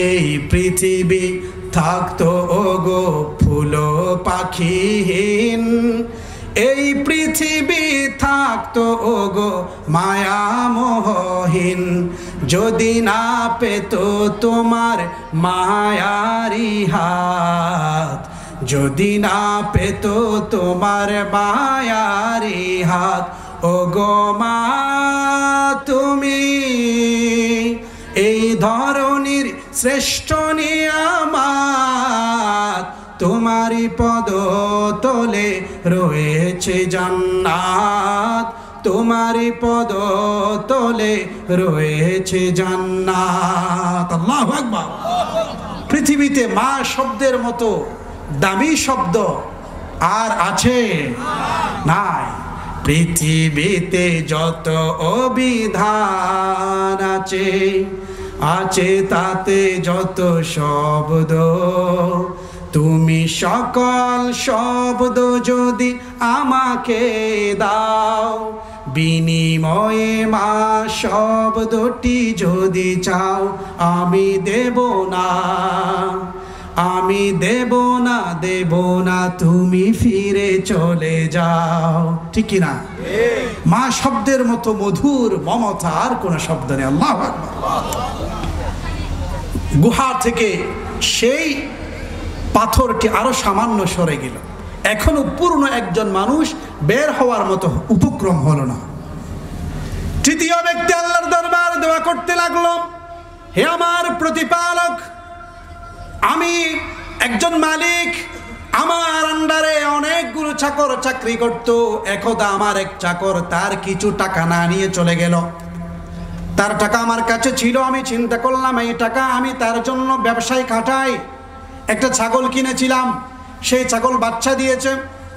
এই পৃথিবী থাকতো ও গো ফুল পাখিহীন, এই পৃথিবী থাকতো ও গো মায়ামোহহীন, যদি না পেত তোমার মায়ারি হাত, যদি না পেত তোমার মায়ারি হাত। ও গো মা, তুমি এই ধরনের শ্রেষ্ঠ নিয়ামত, তোমারই পদ তলে রয়েছে জান্নাত, তোমারই পদ তলে রয়েছে জান্নাত। আল্লাহু আকবার। পৃথিবীতে মা শব্দের মতো দামি শব্দ আর আছে? নাই। পৃথিবীতে যত অবিধান আছে, আছে তাতে যত শব্দ, তুমি সকল শব্দ যদি আমাকে দাও, বিনিময়ে মা শব্দটি যদি চাও, আমি দেব না, আমি দেব না, দেব না, তুমি ফিরে চলে যাও। ঠিক কি না? মা শব্দের মতো মধুর মমতা আর কোন শব্দ নেই। আল্লাহু আকবার। গুহা থেকে সেই পাথরটি আরো সামান্য সরে গেল, এখনো পূর্ণ একজন মানুষ বের হওয়ার মতো উপক্রম হলো না। তৃতীয় ব্যক্তি আল্লাহর দরবার দোয়া করতে লাগলো, হে আমার প্রতিপালক, আমি একজন মালিক, আমার আন্ডারে অনেকগুলো চাকর চাকরি করত। একদা আমার এক চাকর তার কিছু টাকা না নিয়ে চলে গেল। তার টাকা আমার কাছে ছিল, আমি চিন্তা করলাম এই টাকা আমি তার জন্য ব্যবসায় খাটাই। একটা ছাগল কিনেছিলাম, সেই ছাগল বাচ্চা দিয়েছে,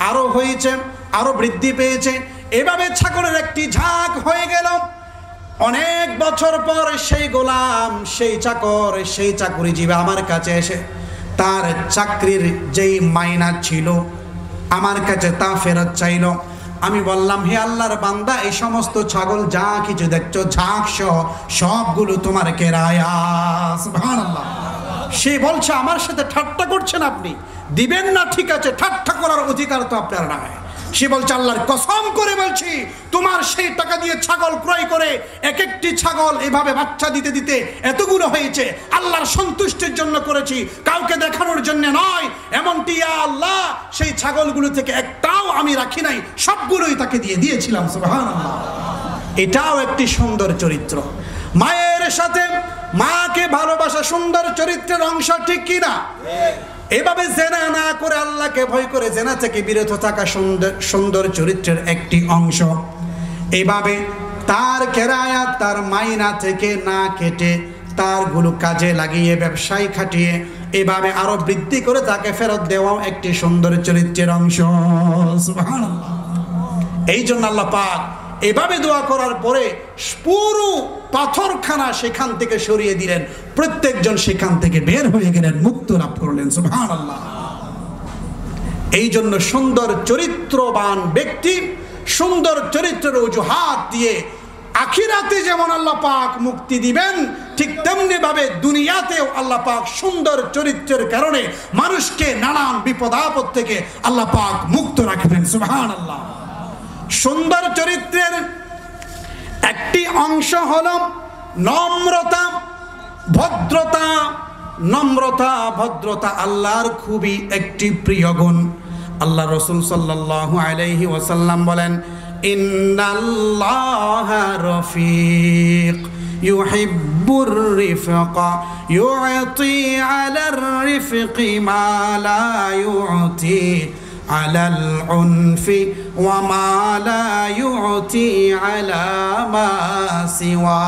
আরো হয়েছে, আরো বৃদ্ধি পেয়েছে, এভাবে ছাগলের একটি ঝাঁক হয়ে গেল। অনেক বছর পর সেই গোলাম, সেই চাকর, সেই চাকরিজীবী আমার কাছে এসে তার চাকরির যেই মাইনা ছিল আমার কাছে তা ফেরত চাইল। আমি বললাম, হে আল্লাহর বান্দা, এই সমস্ত ছাগল যা কিছু দেখছো ঝাঁক সহ সবগুলো তোমার কেরায়া। সুবহানাল্লাহ। সে বলছে, আমার সাথে ঠাট্টা করছেন আপনি, দিবেন না ঠিক আছে, ঠাট্টা করার অধিকার তো আপনার নাই। সে বলছে আল্লাহর কসম করে বলছি, তোমার সেই টাকা দিয়ে ছাগল ক্রয় করে এক একটি ছাগল এভাবে বাচ্চা দিতে দিতে এতগুলো হয়েছে, আল্লাহর সন্তুষ্টির জন্য করেছি, কাউকে দেখানোর জন্য নয়। এমনটি ইয়া আল্লাহ সেই ছাগলগুলো থেকে একটাও আমি রাখি নাই, সবগুলোই তাকে দিয়ে দিয়েছিলাম। সুবহানাল্লাহ। এটাও একটি সুন্দর চরিত্র। মায়ের সাথে মাকে ভালোবাসা সুন্দর চরিত্রের অংশ, ঠিক কিনা? এভাবে জেনা না করে আল্লাহকে ভয় করে জেনা থেকে বিরত থাকা সুন্দর চরিত্রের একটি অংশ। এইভাবে তার কেরায়াত তার মাইনা থেকে না কেটে তারগুলো কাজে লাগিয়ে ব্যবসায় খাটিয়ে এভাবে আরো বৃদ্ধি করে তাকে ফেরত দেওয়াও একটি সুন্দর চরিত্রের অংশ। সুবহানাল্লাহ। এই জন্য আল্লাহ পাক এভাবে দোয়া করার পরে পুরো পাথরখানা সেখান থেকে সরিয়ে দিলেন, প্রত্যেকজন সেখান থেকে বের হয়ে গেলেন, মুক্ত লাভ করলেন। সুবহানাল্লাহ। এই জন্য সুন্দর চরিত্রবান ব্যক্তি সুন্দর চরিত্রের অজুহাত দিয়ে আখিরাতে যেমন আল্লাহ পাক মুক্তি দিবেন, ঠিক তেমনি ভাবে দুনিয়াতেও আল্লাহ পাক সুন্দর চরিত্রের কারণে মানুষকে নানান বিপদ আপদ থেকে আল্লাহ পাক মুক্ত রাখবেন। সুবহানাল্লাহ। সুন্দর চরিত্রের একটি অংশ হলো নম্রতা, ভদ্রতা। নম্রতা ভদ্রতা আল্লাহর খুবই একটি প্রিয় গুণ। আল্লাহ রাসূল সাল্লাল্লাহু আলাইহি ওয়াসাল্লাম বলেন, ইন্নাল্লাহা রফিক ইউহিব্বুর রিফকা ইউতি আলার রিফকি মা লা ইউতি আলাল উনফি ওয়া মা লা ইউতি আলা মা সিওয়া।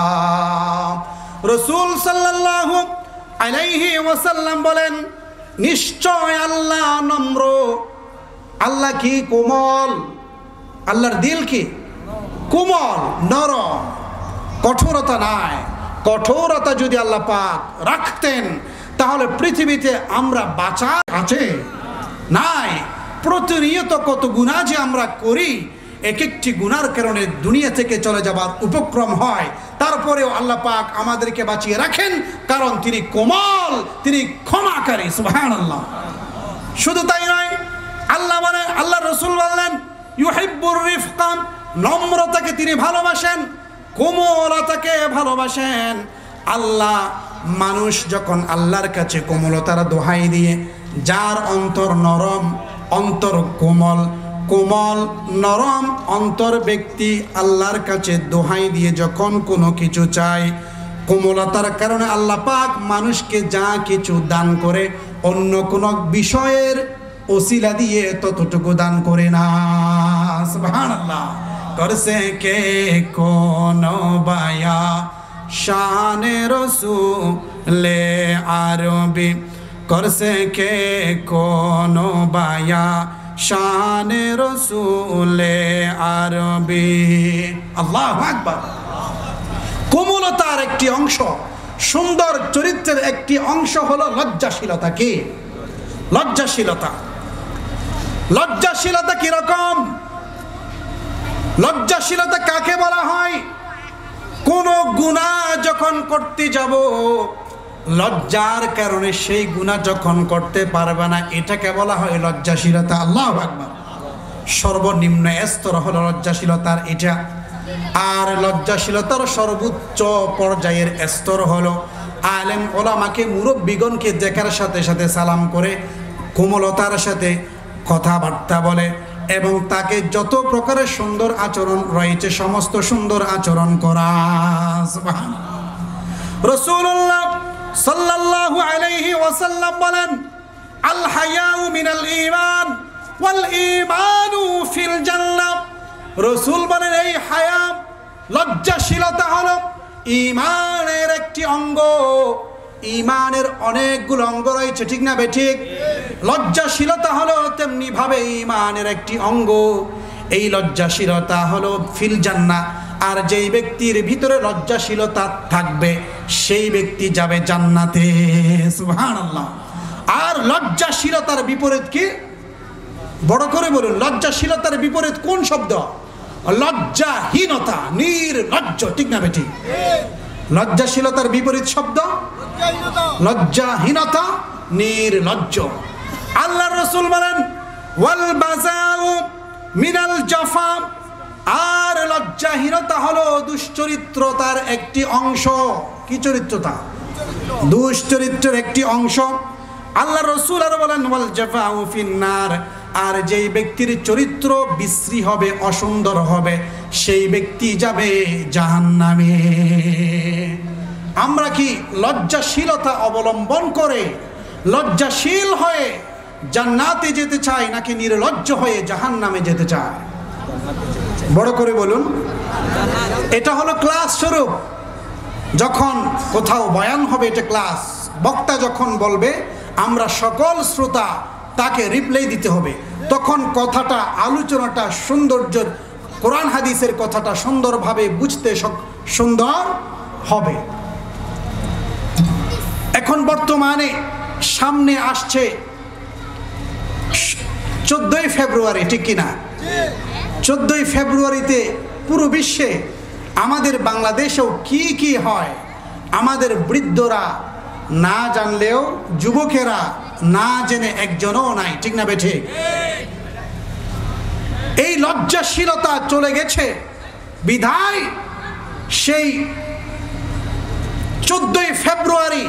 রাসূল সাল্লাল্লাহু আলাইহি ওয়াসাল্লাম বলেন, নিশ্চয় আল্লাহ নম্র। আল্লাহ কি কোমল? আল্লাহর দিল কি কোমল, নরম, কঠোরতা নাই। কঠোরতা যদি আল্লাহ পাক রাখতেন তাহলে পৃথিবীতে আমরা বাঁচা আছে নাই। প্রতিনিয়ত কত গুনাহ যে আমরা করি, এক একটি গুনার কারণে দুনিয়া থেকে চলে যাবার উপক্রম হয়, তারপরেও আল্লাহ পাক আমাদেরকে বাঁচিয়ে রাখেন, কারণ তিনি কোমল, তিনি ক্ষমাকারী। সুবহানাল্লাহ। শুধু তাই নয়, আল্লাহ বলেন, আল্লাহ রাসূল বললেন, ইউহিব্বুর রিফকা, নম্রতাকে তিনি ভালোবাসেন, কোমলতাকে ভালোবাসেন। আল্লাহ মানুষ যখন আল্লাহর কাছে কোমলতার দোহাই দিয়ে, যার অন্তর নরম, অন্তর কোমল, কোমল নরম অন্তর ব্যক্তি আল্লাহর কাছে দোহাই দিয়ে যখন কোনো কিছু চায়, কোমলতার কারণে আল্লাহ পাক মানুষকে যা কিছু দান করে অন্য কোনো বিষয়ের ওসিলা দিয়ে ততটুকু দান করে না। সুবহানাল্লাহ। করছে কে কোন বায়া শানে রসূলে আরবি, করছে কে কোন বায়া শানে রসূলে আরবি। আল্লাহু আকবার। কোমলতার একটি অংশ, সুন্দর চরিত্রের একটি অংশ হলো লজ্জাশীলতা। কি লজ্জাশীলতা? লজ্জাশীলতা কিরকম? লজ্জাশীলতা কাকে বলা হয়? কোন গুনাহ যখন করতে যাব, লজ্জার কারণে সেই গুনাহ যখন করতে পারবে না, এটাকে বলা হয় লজ্জাশীলতা। আল্লাহু আকবার। সর্বনিম্ন স্তর হলো লজ্জাশীলতার এটা। আর লজ্জাশীলতার সর্বোচ্চ পর্যায়ের স্তর হলো আলেম ওলামাকে, মুরব্বিগণকে দেখার সাথে সাথে সালাম করে কোমলতার সাথে কথাবার্তা বলে এবং তাকে যত প্রকারের সুন্দর আচরণ রয়েছে সমস্ত সুন্দর আচরণ করা। সুবহানাল্লাহ। রাসূলুল্লাহ সাল্লাল্লাহু আলাইহি ওয়াসাল্লাম বলেন, আল হায়াউ মিনাল ঈমান ওয়াল ঈমানু ফিল জান্নাহ। রাসূল বলেন, এই হায়া, লজ্জাশীলতা হলো ঈমানের একটি অঙ্গ। ঈমানের অনেকগুলো অঙ্গ রয়েছে, ঠিক না বেঠিক? লজ্জাশীলতা হলো তেমনি ভাবে ঈমানের একটি অঙ্গ। এই লজ্জাশীলতা হলো ফিল জান্নাহ। আর যেই ব্যক্তির ভিতরে লজ্জাশীলতা থাকবে সেই ব্যক্তি যাবে জান্নাতে। সুবহানাল্লাহ। আর লজ্জাশীলতার বিপরীত কি? বড় করে বলুন, লজ্জাশীলতার বিপরীত কোন শব্দ? লজ্জাহীনতা, নির্লজ্জ, ঠিক না বেঠিক? লজ্জাশীলতার বিপরীত শব্দ লজ্জাহীনতা, নির্লজ্জ। আল্লাহর রাসূল বলেন, ওয়াল বাযাউ মিনাল জাফা, আর লজ্জাহীনতা হলো দুশ্চরিত্রতার একটি অংশ। কি চরিত্রতা? দুশ্চরিত্রের একটি অংশ। আল্লাহ রাসূল আর বলেন ওয়াল জাফাউ ফিন্নার, আর যেই ব্যক্তির চরিত্র বিশ্রী হবে, অসুন্দর হবে, সেই ব্যক্তি যাবে জাহান্নামে। আমরা কি লজ্জাশীলতা অবলম্বন করে লজ্জাশীল হয়ে জান্নাতে যেতে চাই, নাকি নির্লজ্জ হয়ে জাহান্নামে যেতে চাই? বড় করে বলুন। এটা হলো ক্লাস স্বরূপ। যখন কোথাও বয়ান হবে, এটা ক্লাস, বক্তা যখন বলবে আমরা সকল শ্রোতা তাকে রিপ্লাই দিতে হবে, তখন কথাটা, আলোচনাটা সৌন্দর্য, কোরআন হাদিসের কথাটা সুন্দরভাবে বুঝতে সুন্দর হবে। এখন বর্তমানে সামনে আসছে 14ই ফেব্রুয়ারি, ঠিক কিনা? 14ই ফেব্রুয়ারিতে পুরো বিশ্বে, আমাদের বাংলাদেশেও কি কি হয় আমাদের বৃদ্ধরা না জানলেও, যুবকেরা না জেনে একজনও নাই, ঠিক না বেঠে? এই লজ্জাশীলতা চলে গেছে বিধায় সেই 14ই ফেব্রুয়ারি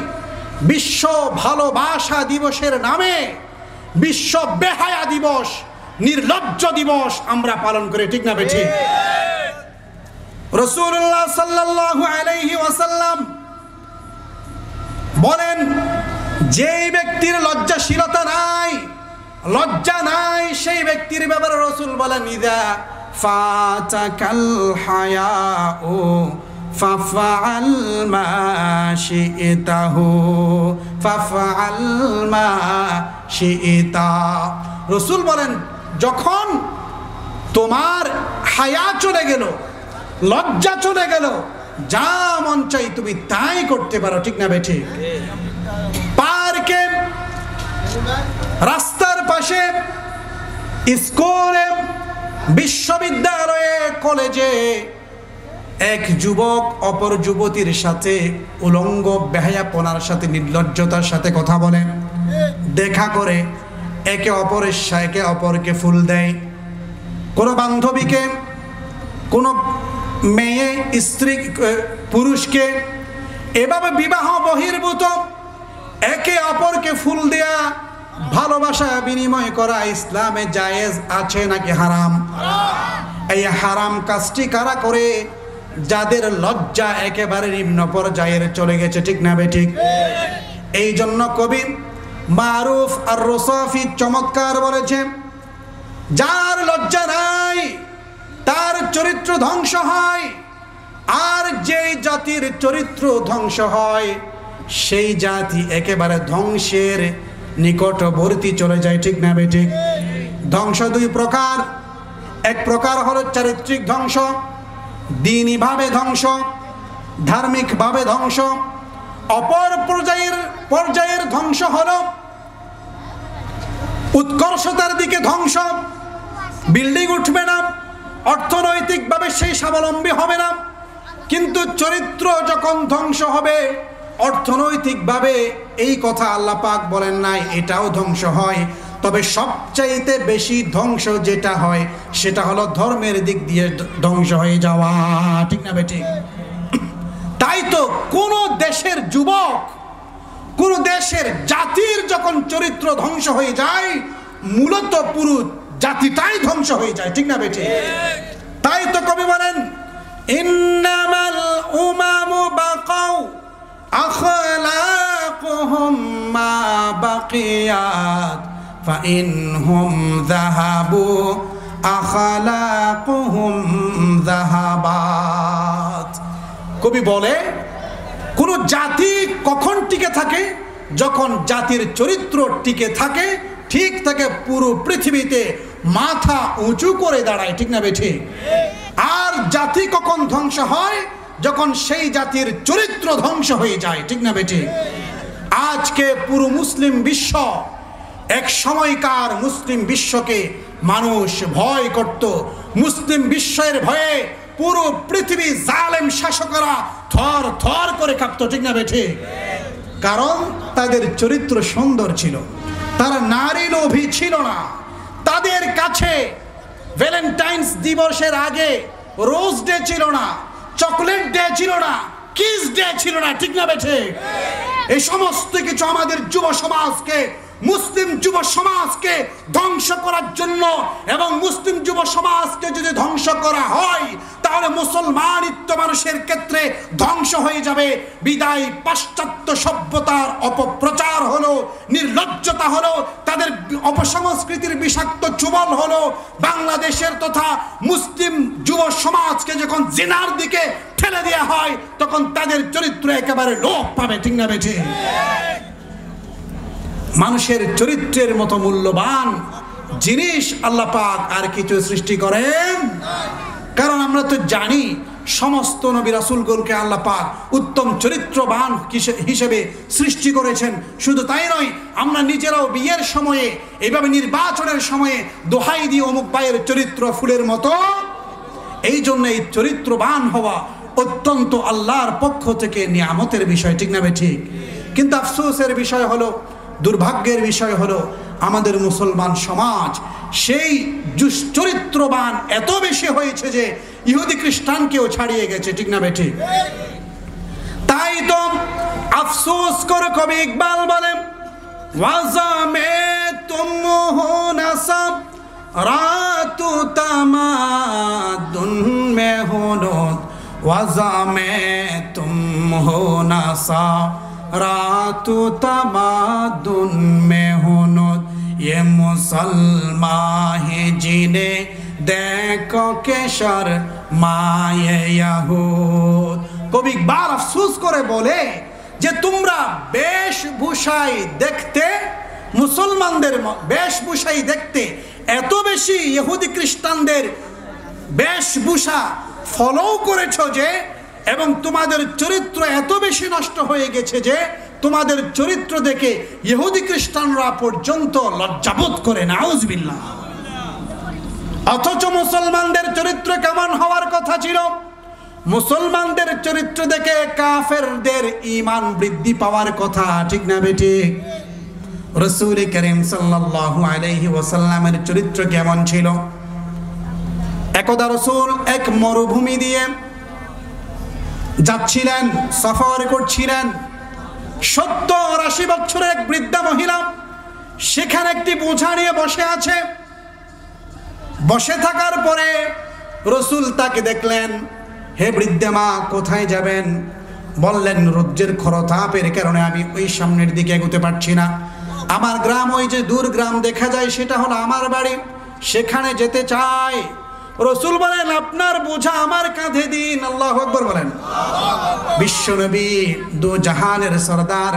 বিশ্ব ভালোবাসা দিবসের নামে বিশ্ব বেহায়া দিবস, নির্লজ্জ দিবস আমরা পালন করে, ঠিক না বেঠে? রাসূলুল্লাহ সাল্লাল্লাহু আলাইহি ওয়াসাল্লাম বলেন, যেই ব্যক্তির লজ্জাশীলতা নাই, লজ্জা নাই, সেই ব্যক্তির ব্যাপারে রাসূল বলেন ইযা ফাতাকাল হায়াউ ফাফআল মা শি'তাহু, ফাফআল মা শি'তা। রাসূল বলেন, যখন তোমার হায়া চলে গেল, লজ্জা চলে গেল, যা মন চাই তুমি তাই করতে পারো, ঠিক না বেঠি? পার্কে, রাস্তার পাশে, স্কুলে, বিশ্ববিদ্যালয়ে, কলেজে এক যুবক অপর যুবতীর সাথে উলঙ্গ বেহায়াপনার সাথে, নির্লজ্জতার সাথে কথা বলে, দেখা করে, একে অপরকে ফুল দেয়। কোনো বান্ধবীকে, কোনো মেয়ে, স্ত্রী, পুরুষকে এভাবে বিবাহ বহির্ভূত একে অপরকে ফুল দেয়া, ভালোবাসা বিনিময় করা ইসলামে জায়েজ আছে নাকি হারাম? এই হারাম কাজটি কারা করে? যাদের লজ্জা একেবারে নিম্ন পর্যায়ের চলে গেছে, ঠিক না বেঠিক? এই জন্য কবি মারুফ আর রসাফি চমৎকার বলেছে, যার লজ্জা নাই তার চরিত্র ধ্বংস হয়, আর যেই জাতির চরিত্র ধ্বংস হয় সেই জাতি একেবারে ধ্বংসের নিকটবর্তী চলে যায়, ঠিক না বেঠিক? ধ্বংস দুই প্রকার। এক প্রকার হলো চারিত্রিক ধ্বংস, দ্বীনিভাবে ধ্বংস, ধার্মিকভাবে ধ্বংস। অপর পর্যায়ের ধ্বংস হলো উৎকর্ষতার দিকে ধ্বংস। বিল্ডিং উঠবে না, অর্থনৈতিকভাবে সেই স্বাবলম্বী হবে না, কিন্তু চরিত্র যখন ধ্বংস হবে, অর্থনৈতিকভাবে এই কথা আল্লাহ পাক বলেন নাই, এটাও ধ্বংস হয়। তবে সবচাইতে বেশি ধ্বংস যেটা হয় সেটা হলো ধর্মের দিক দিয়ে ধ্বংস হয়ে যাওয়া, ঠিক না বেঠিক? তাই তো কোন দেশের যুবক, কোন দেশের জাতির যখন চরিত্র ধ্বংস হয়ে যায়, মূলত পুরো জাতিটাই ধ্বংস হয়ে যায়, ঠিক না বেঠিক? তাই তো কবি বলেন, ইন্নামাল উমামু বাকাউ আখলাকুহুম মা বাকিয়াত ফাইনহুম যাহাবু আখলাকুহুম যাহাবাত। কবি বলে, কোন জাতি কখন টিকে থাকে? যখন জাতির চরিত্র টিকে থাকে, ঠিক থাকে, পুরো পৃথিবীতে মাথা উঁচু করে দাঁড়ায়, ঠিক না বেঠি? আর জাতি কখন ধ্বংস হয়? যখন সেই জাতির চরিত্র ধ্বংস হয়ে যায়, ঠিক না বেঠি? আজকে পুরো মুসলিম বিশ্ব, এক সময়কার মুসলিম বিশ্বকে মানুষ ভয় করত, মুসলিম বিশ্বের ভয়ে পুরো পৃথিবী জালেম শাসকরা থর থর করে কাঁপত, ঠিক না বেঠি? কারণ তাদের চরিত্র সুন্দর ছিল, তারা নারী লোভী ছিল না, তাদের কাছে ভ্যালেন্টাইন্স দিবসের আগে রোজ ডে ছিল না, চকলেট ডে ছিল না, কিস ডে ছিল না, ঠিক না বেঠে? এই সমস্ত কিছু আমাদের যুব সমাজকে, মুসলিম যুব সমাজকে ধ্বংস করার জন্য, এবং মুসলিম যুব সমাজকে যদি ধ্বংস করা হয় তাহলে মুসলমানিত্ব মানুষের ক্ষেত্রে ধ্বংস হয়ে যাবে। বিদায় পাশ্চাত্য সভ্যতার অপপ্রচার হলো, নির্লজ্জতা হলো, তাদের অপসংস্কৃতির বিষাক্ত চুবল হলো। বাংলাদেশের তথা মুসলিম যুব সমাজকে যখন জিনার দিকে ঠেলে দেওয়া হয় তখন তাদের চরিত্র একেবারে লোপ পাবে, ঠিক না বেঠে? মানুষের চরিত্রের মতো মূল্যবান জিনিস আল্লাহ পাক আর কিছু সৃষ্টি করেন? কারণ আমরা তো জানি সমস্ত নবী রাসূলগণকে আল্লাহ পাক উত্তম চরিত্রবান হিসেবে সৃষ্টি করেছেন। শুধু তাই নয়, আমরা নিজেরাও বিয়ের সময়ে, এইভাবে নির্বাচনের সময়ে দোহাই দিয়ে অমুক ভাইয়ের চরিত্র ফুলের মতো। এই জন্য এই চরিত্রবান হওয়া অত্যন্ত আল্লাহর পক্ষ থেকে নিয়ামতের বিষয়, ঠিক না ঠিক? কিন্তু আফসোসের বিষয় হলো, দুর্ভাগ্যের বিষয় হলো, আমাদের মুসলমান সমাজ সেই দুশ্চরিত্রবান এত বেশি হয়েছে যে ইহুদি খ্রিস্টানকেও ছাড়িয়ে গেছে, ঠিক না বেঠি? তাই তো আফসোস করে কবি ইকবাল বলেন, ওয়াজা মে তুম হো নাসাব রাতু তামাদুন মে হুনুত, ওয়াজা মে তুম হো নাসাব রাতু তামাদুন মে হুনুত, ये मुसलमान है जिन्हें देखो के शर्माए यहूद। কবি ইকবাল আফসোস করে বলে যে তোমরা বেশভূষায় দেখতে, মুসলমানদের বেশভূষায় দেখতে এত বেশি ইহুদি খ্রিস্টানদের বেশভূষা ফলো করেছো যে, এবং তোমাদের চরিত্র এত বেশি নষ্ট হয়ে গেছে যে তোমাদের চরিত্র দেখে ইহুদি খ্রিস্টানরা পর্যন্ত লজ্জাবোধ করে, নাউজুবিল্লাহ। অথচ মুসলমানদের চরিত্র কেমন হওয়ার কথা ছিল? মুসলমানদের চরিত্র দেখে কাফেরদের ঈমান বৃদ্ধি পাওয়ার কথা, ঠিক না বেঠিক? রাসূল করিম সাল্লাল্লাহু আলাইহি ওয়াসাল্লামের চরিত্র কেমন ছিল? একদা রাসূল এক মরুভূমি দিয়ে যাচ্ছিলেন, সফর করছিলেন। 70-80 বছরের এক বৃদ্ধা মহিলা সেখানে একটি বোঝা নিয়ে বসে আছে। বসে থাকার পরে রাসূল তাকে দেখলেন। হে বৃদ্ধা মা, কোথায় যাবেন? বললেন, রৌদ্রের খরতাপের কারণে আমি ওই সামনের দিকে এগোতে পারছি না। আমার গ্রাম, ওই যে দূর গ্রাম দেখা যায়, সেটা হলো আমার বাড়ি, সেখানে যেতে চাই। রাসূল বলেন, আপনার বোঝা আমার কাঁধে দিন। আল্লাহু আকবার বলেন। বিশ্বনবী, দু জাহানের সরদার,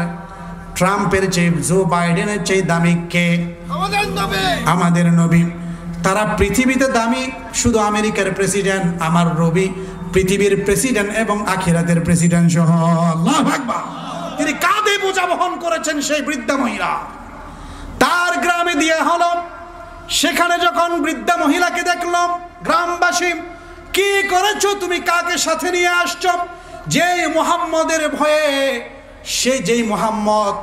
ট্রাম্পের চেয়ে, জো বাইডেনের চেয়ে দামি কে? আমাদের নবী। তারা পৃথিবীতে দামি, শুধু আমেরিকার প্রেসিডেন্ট, আমার নবী পৃথিবীর প্রেসিডেন্ট এবং আখিরাতের প্রেসিডেন্ট সহ। আল্লাহু আকবার। তিনি কাঁধে বোঝা বহন করেছেন সেই বৃদ্ধা মহিলা। তার গ্রামে দিয়ে হলো। সেখানে যখন বৃদ্ধা মহিলাকে দেখলাম, গ্রামবাসী, কি করেছো তুমি? কাকে সাথে নিয়ে আসছো? যেই মুহাম্মদের ভয়ে, সে যেই মুহাম্মদ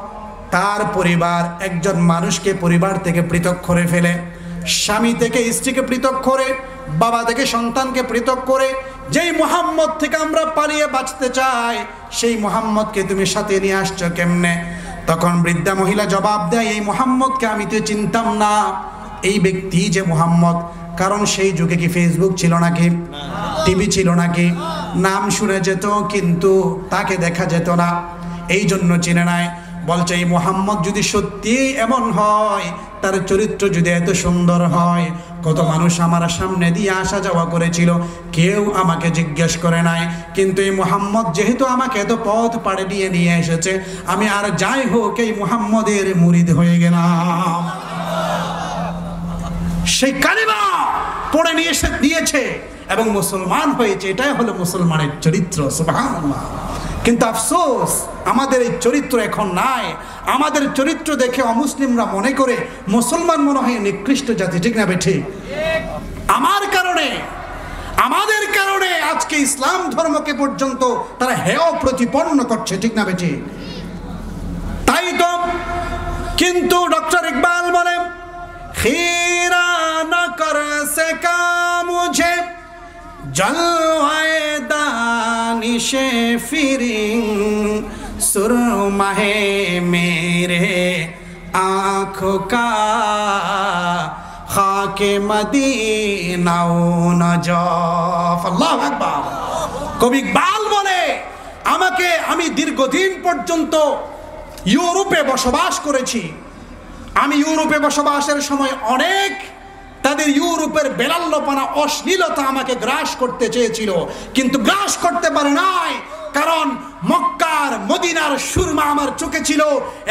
তার পরিবার, একজন মানুষকে পরিবার থেকে পৃথক করে ফেলে, স্বামী থেকে স্ত্রীকে পৃথক করে, বাবা থেকে সন্তানকে পৃথক করে, যেই মুহাম্মদ থেকে আমরা পালিয়ে বাঁচতে চাই, সেই মুহাম্মদকে তুমি সাথে নিয়ে আসছো কেমনে? তখন বৃদ্ধা মহিলা জবাব দেয়, এই মুহাম্মদকে আমি তো চিনতাম না। এই ব্যক্তি যে মুহাম্মদ, কারণ সেই যুগে কি ফেসবুক ছিল নাকি, টিভি ছিল নাকি? নাম শুনে যেত কিন্তু তাকে দেখা যেত না, এই জন্য চিনে নাই। বলছে, এই মুহাম্মদ যদি সত্যি এমন হয়, তার চরিত্র যদি এত সুন্দর হয়, কত মানুষ আমার সামনে দিয়ে আসা যাওয়া করেছিল, কেউ আমাকে জিজ্ঞেস করে নাই, কিন্তু এই মুহাম্মদ যেহেতু আমাকে এত পথ পাড়ে দিয়ে নিয়ে এসেছে, আমি আর যাই হোক এই মুহাম্মদের মুরিদ হয়ে গেলাম। সেই কালিমা পড়ে নিয়ে এসে দিয়েছে এবং মুসলমান হয়েছে। এটাই হলো মুসলমানের চরিত্র। সুবহানাল্লাহ। কিন্তু আফসোস, আমাদের এই চরিত্র এখন নাই। আমাদের চরিত্র দেখে অমুসলিমরা মনে করে মুসলমান মনে হয় নিকৃষ্ট জাতি, ঠিক না বেঠিক? আমার কারণে, আমাদের কারণে আজকে ইসলাম ধর্মকে পর্যন্ত তারা হেয় প্রতিপন্ন করছে, ঠিক না বেঠিক? তাই তো। কিন্তু ডক্টর ইকবাল বলেন, खीरा न कर सका জলওয়ায়ে দানিশে ফিরিং সুরমাহে মেরে आँखों का खाके मदीना नजाफ अल्लाहु আকবার। কবি ইকবাল বলে, আমাকে আমি দীর্ঘদিন পর্যন্ত ইউরোপে বসবাস করেছি। আমি ইউরোপে বসবাসের সময় অনেক তাদের ইউরোপের বেলাল্যপনা অশ্লীলতা আমাকে গ্রাস করতে চেয়েছিল, কিন্তু গ্রাস করতে পারে নাই, কারণ মক্কার মদিনার সুরমা আমার চোখে ছিল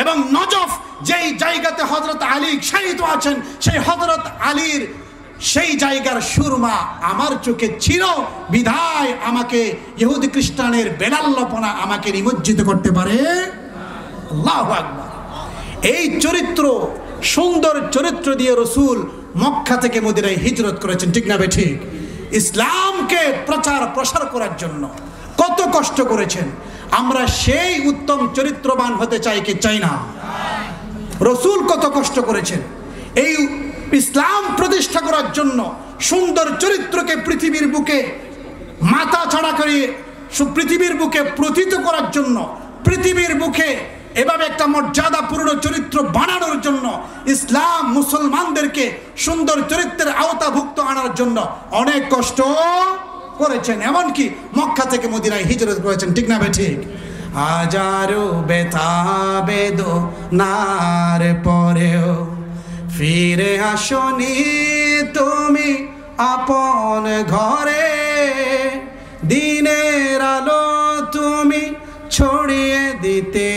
এবং নজফ যেই জায়গাতে হযরত আলী শায়িত আছেন সেই হযরত আলীর সেই জায়গার সুরমা আমার চোখে ছিল, বিধায় আমাকে ইহুদি খ্রিস্টানের বেলাল্যপনা আমাকে নিমজ্জিত করতে পারে। আল্লাহু আকবার। এই চরিত্র, সুন্দর চরিত্র দিয়ে রাসূল মক্কা থেকে মদিনায় হিজরত করেছেন, ঠিক না ঠিক? ইসলামকে প্রচার প্রসার করার জন্য কত কষ্ট করেছেন। আমরা সেই উত্তম চরিত্রবান হতে চাই কি চাই না? রাসূল কত কষ্ট করেছেন এই ইসলাম প্রতিষ্ঠা করার জন্য, সুন্দর চরিত্রকে পৃথিবীর বুকে মাথা ছাড়া করে পৃথিবীর বুকে প্রথিত করার জন্য, পৃথিবীর বুকে এভাবে একটা মর্যাদাপূর্ণ চরিত্র বানানোর জন্য, ইসলাম মুসলমানদেরকে সুন্দর চরিত্রের আওতাভুক্ত আনার জন্য অনেক কষ্ট করেছেন। এমনকি মক্কা থেকে মদিনায় হিজরত করেছেন, ঠিক না ঠিক? হাজারো ব্যথা বেদনার পরেও ফিরে আসনি তুমি আপন ঘরে, দিনের আলো তুমি ছড়িয়ে দিতে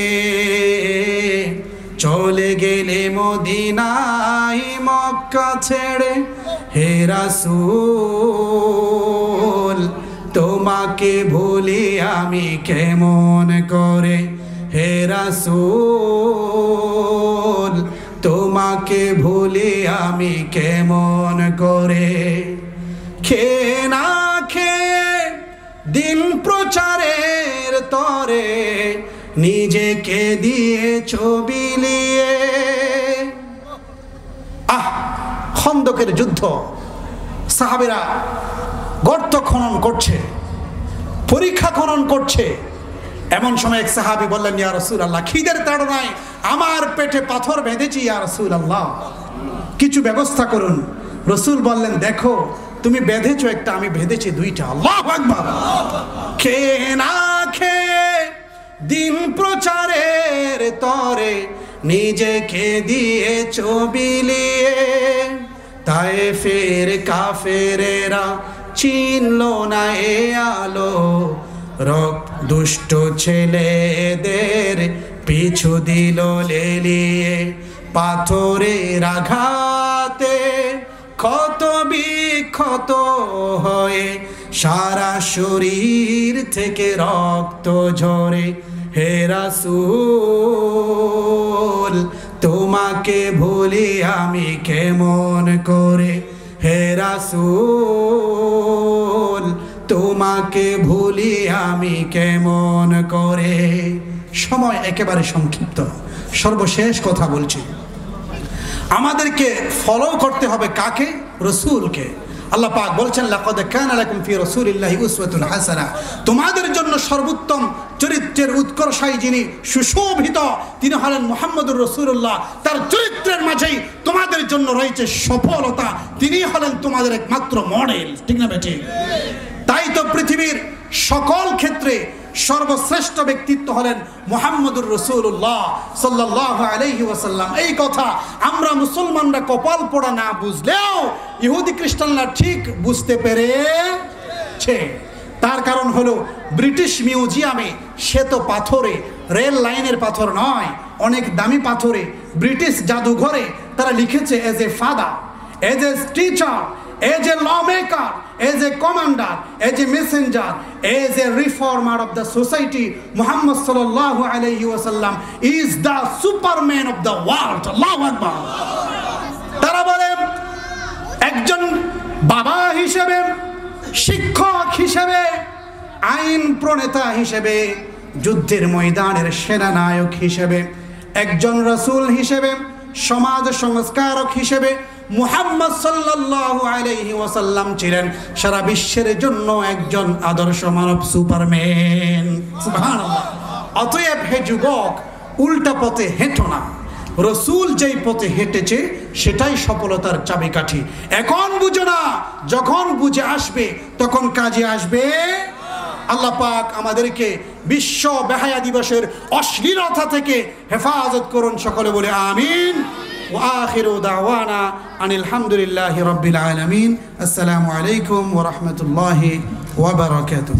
চলে গেলে মদিনায় মক্কা ছেড়ে। হে রাসূল তোমাকে ভুলি আমি কেমন করে, হে রাসূল তোমাকে ভুলি আমি কেমন করে। খেয়ে না খেয়ে দিন প্রচারের তরে নিজেকে দিয়ে ছবি নিয়ে। খন্দকের যুদ্ধ, সাহাবীরা গর্ত খনন করছে, পরীক্ষা খনন করছে। এমন সময় এক সাহাবী বললেন, ইয়া রাসূলুল্লাহ, খিদের তাড়নায় আমার পেটে পাথর বেঁধেছি, ইয়া রাসূলুল্লাহ কিছু ব্যবস্থা করুন। রাসূল বললেন, দেখো তুমি বেঁধেছো একটা, আমি বেঁধেছি দুইটা। আল্লাহু আকবার। খেয়ে না খেয়ে দিন প্রচারের তরে নিজেকে দিয়ে ছবি নিয়ে, তায়েফের কাফেরেরা চিনল না এ আলো, রব দুষ্ট ছেলেদের পিছু দিল লেলিয়ে, পাথরের আঘাতে ক্ষত বিক্ষত হয়ে সারা শরীর থেকে রক্ত ঝরে। হে রাসূল তোমাকে ভুলি আমি কেমন করে, হে রাসূল তোমাকে ভুলি আমি কেমন করে। সময় একেবারে সংক্ষিপ্ত, সর্বশেষ কথা বলছি। আমাদেরকে ফলো করতে হবে কাকে? রাসূলকে। আল্লাহ পাক বলছেন, লাকাদ কানা লাকুম ফি রাসূলিল্লাহি উসওয়াতুন হাসানা, তোমাদের জন্য সর্বোত্তম চরিত্রের উৎকর্ষায় যিনি সুশোভিত তিনি হলেন মুহাম্মদুর রাসূলুল্লাহ। তার চরিত্রের মাঝেই তোমাদের জন্য রয়েছে সফলতা, তিনি হলেন তোমাদের একমাত্র মডেল, ঠিক না বেটি? তাই তো পৃথিবীর সকল ক্ষেত্রে সর্বশ্রেষ্ঠ ব্যক্তিত্ব হলেন মুহাম্মদুর রাসূলুল্লাহ সাল্লাল্লাহু আলাইহি ওয়াসাল্লাম। এই কথা আমরা মুসলমানরা কপাল পোড়া না বুঝলেও ইহুদি খ্রিস্টানরা ঠিক বুঝতে পেরেছে। তার কারণ হলো ব্রিটিশ মিউজিয়ামে শ্বেত পাথরে, রেল লাইনের পাথর নয়, অনেক দামি পাথরে ব্রিটিশ জাদুঘরে তারা লিখেছে, as a father, as a teacher, as a lawmaker, as a commander, as a messenger, as a reformer of the society, Muhammad sallallahu alayhi wa sallam is the superman of the world. Allahu Akbar. তারা বলে একজন বাবা হিসেবে, শিক্ষক হিসেবে, আইন প্রণেতা হিসেবে, যুদ্ধের ময়দানের সেনানায়ক হিসেবে, একজন রাসূল হিসেবে, সমাজ সংস্কারক হিসেবে, মুহাম্মদ সাল্লাল্লাহু আলাইহি ওয়াসাল্লাম ছিলেন সারা বিশ্বের জন্য একজন আদর্শ মানব, সুপারম্যান। সুবহানাল্লাহ। অতএব হে যুবক, উল্টা পথে হেঁটো না, রসুল যেই পথে হেঁটেছে সেটাই সফলতার চাবিকাঠি। এখন বুঝো না, যখন বুঝে আসবে তখন কাজে আসবে। আল্লাহ পাক আমাদেরকে বিশ্ব বেহায়া দিবসের অশ্লীলতা থেকে হেফাজত করুন, সকলে বলে আমিন। ওয়া আখিরু দাওয়ানা আনিল হামদুলিল্লাহি রাব্বিল আলামিন। আসসালামু আলাইকুম ওয়া রাহমাতুল্লাহি ওয়া বারাকাতুহু।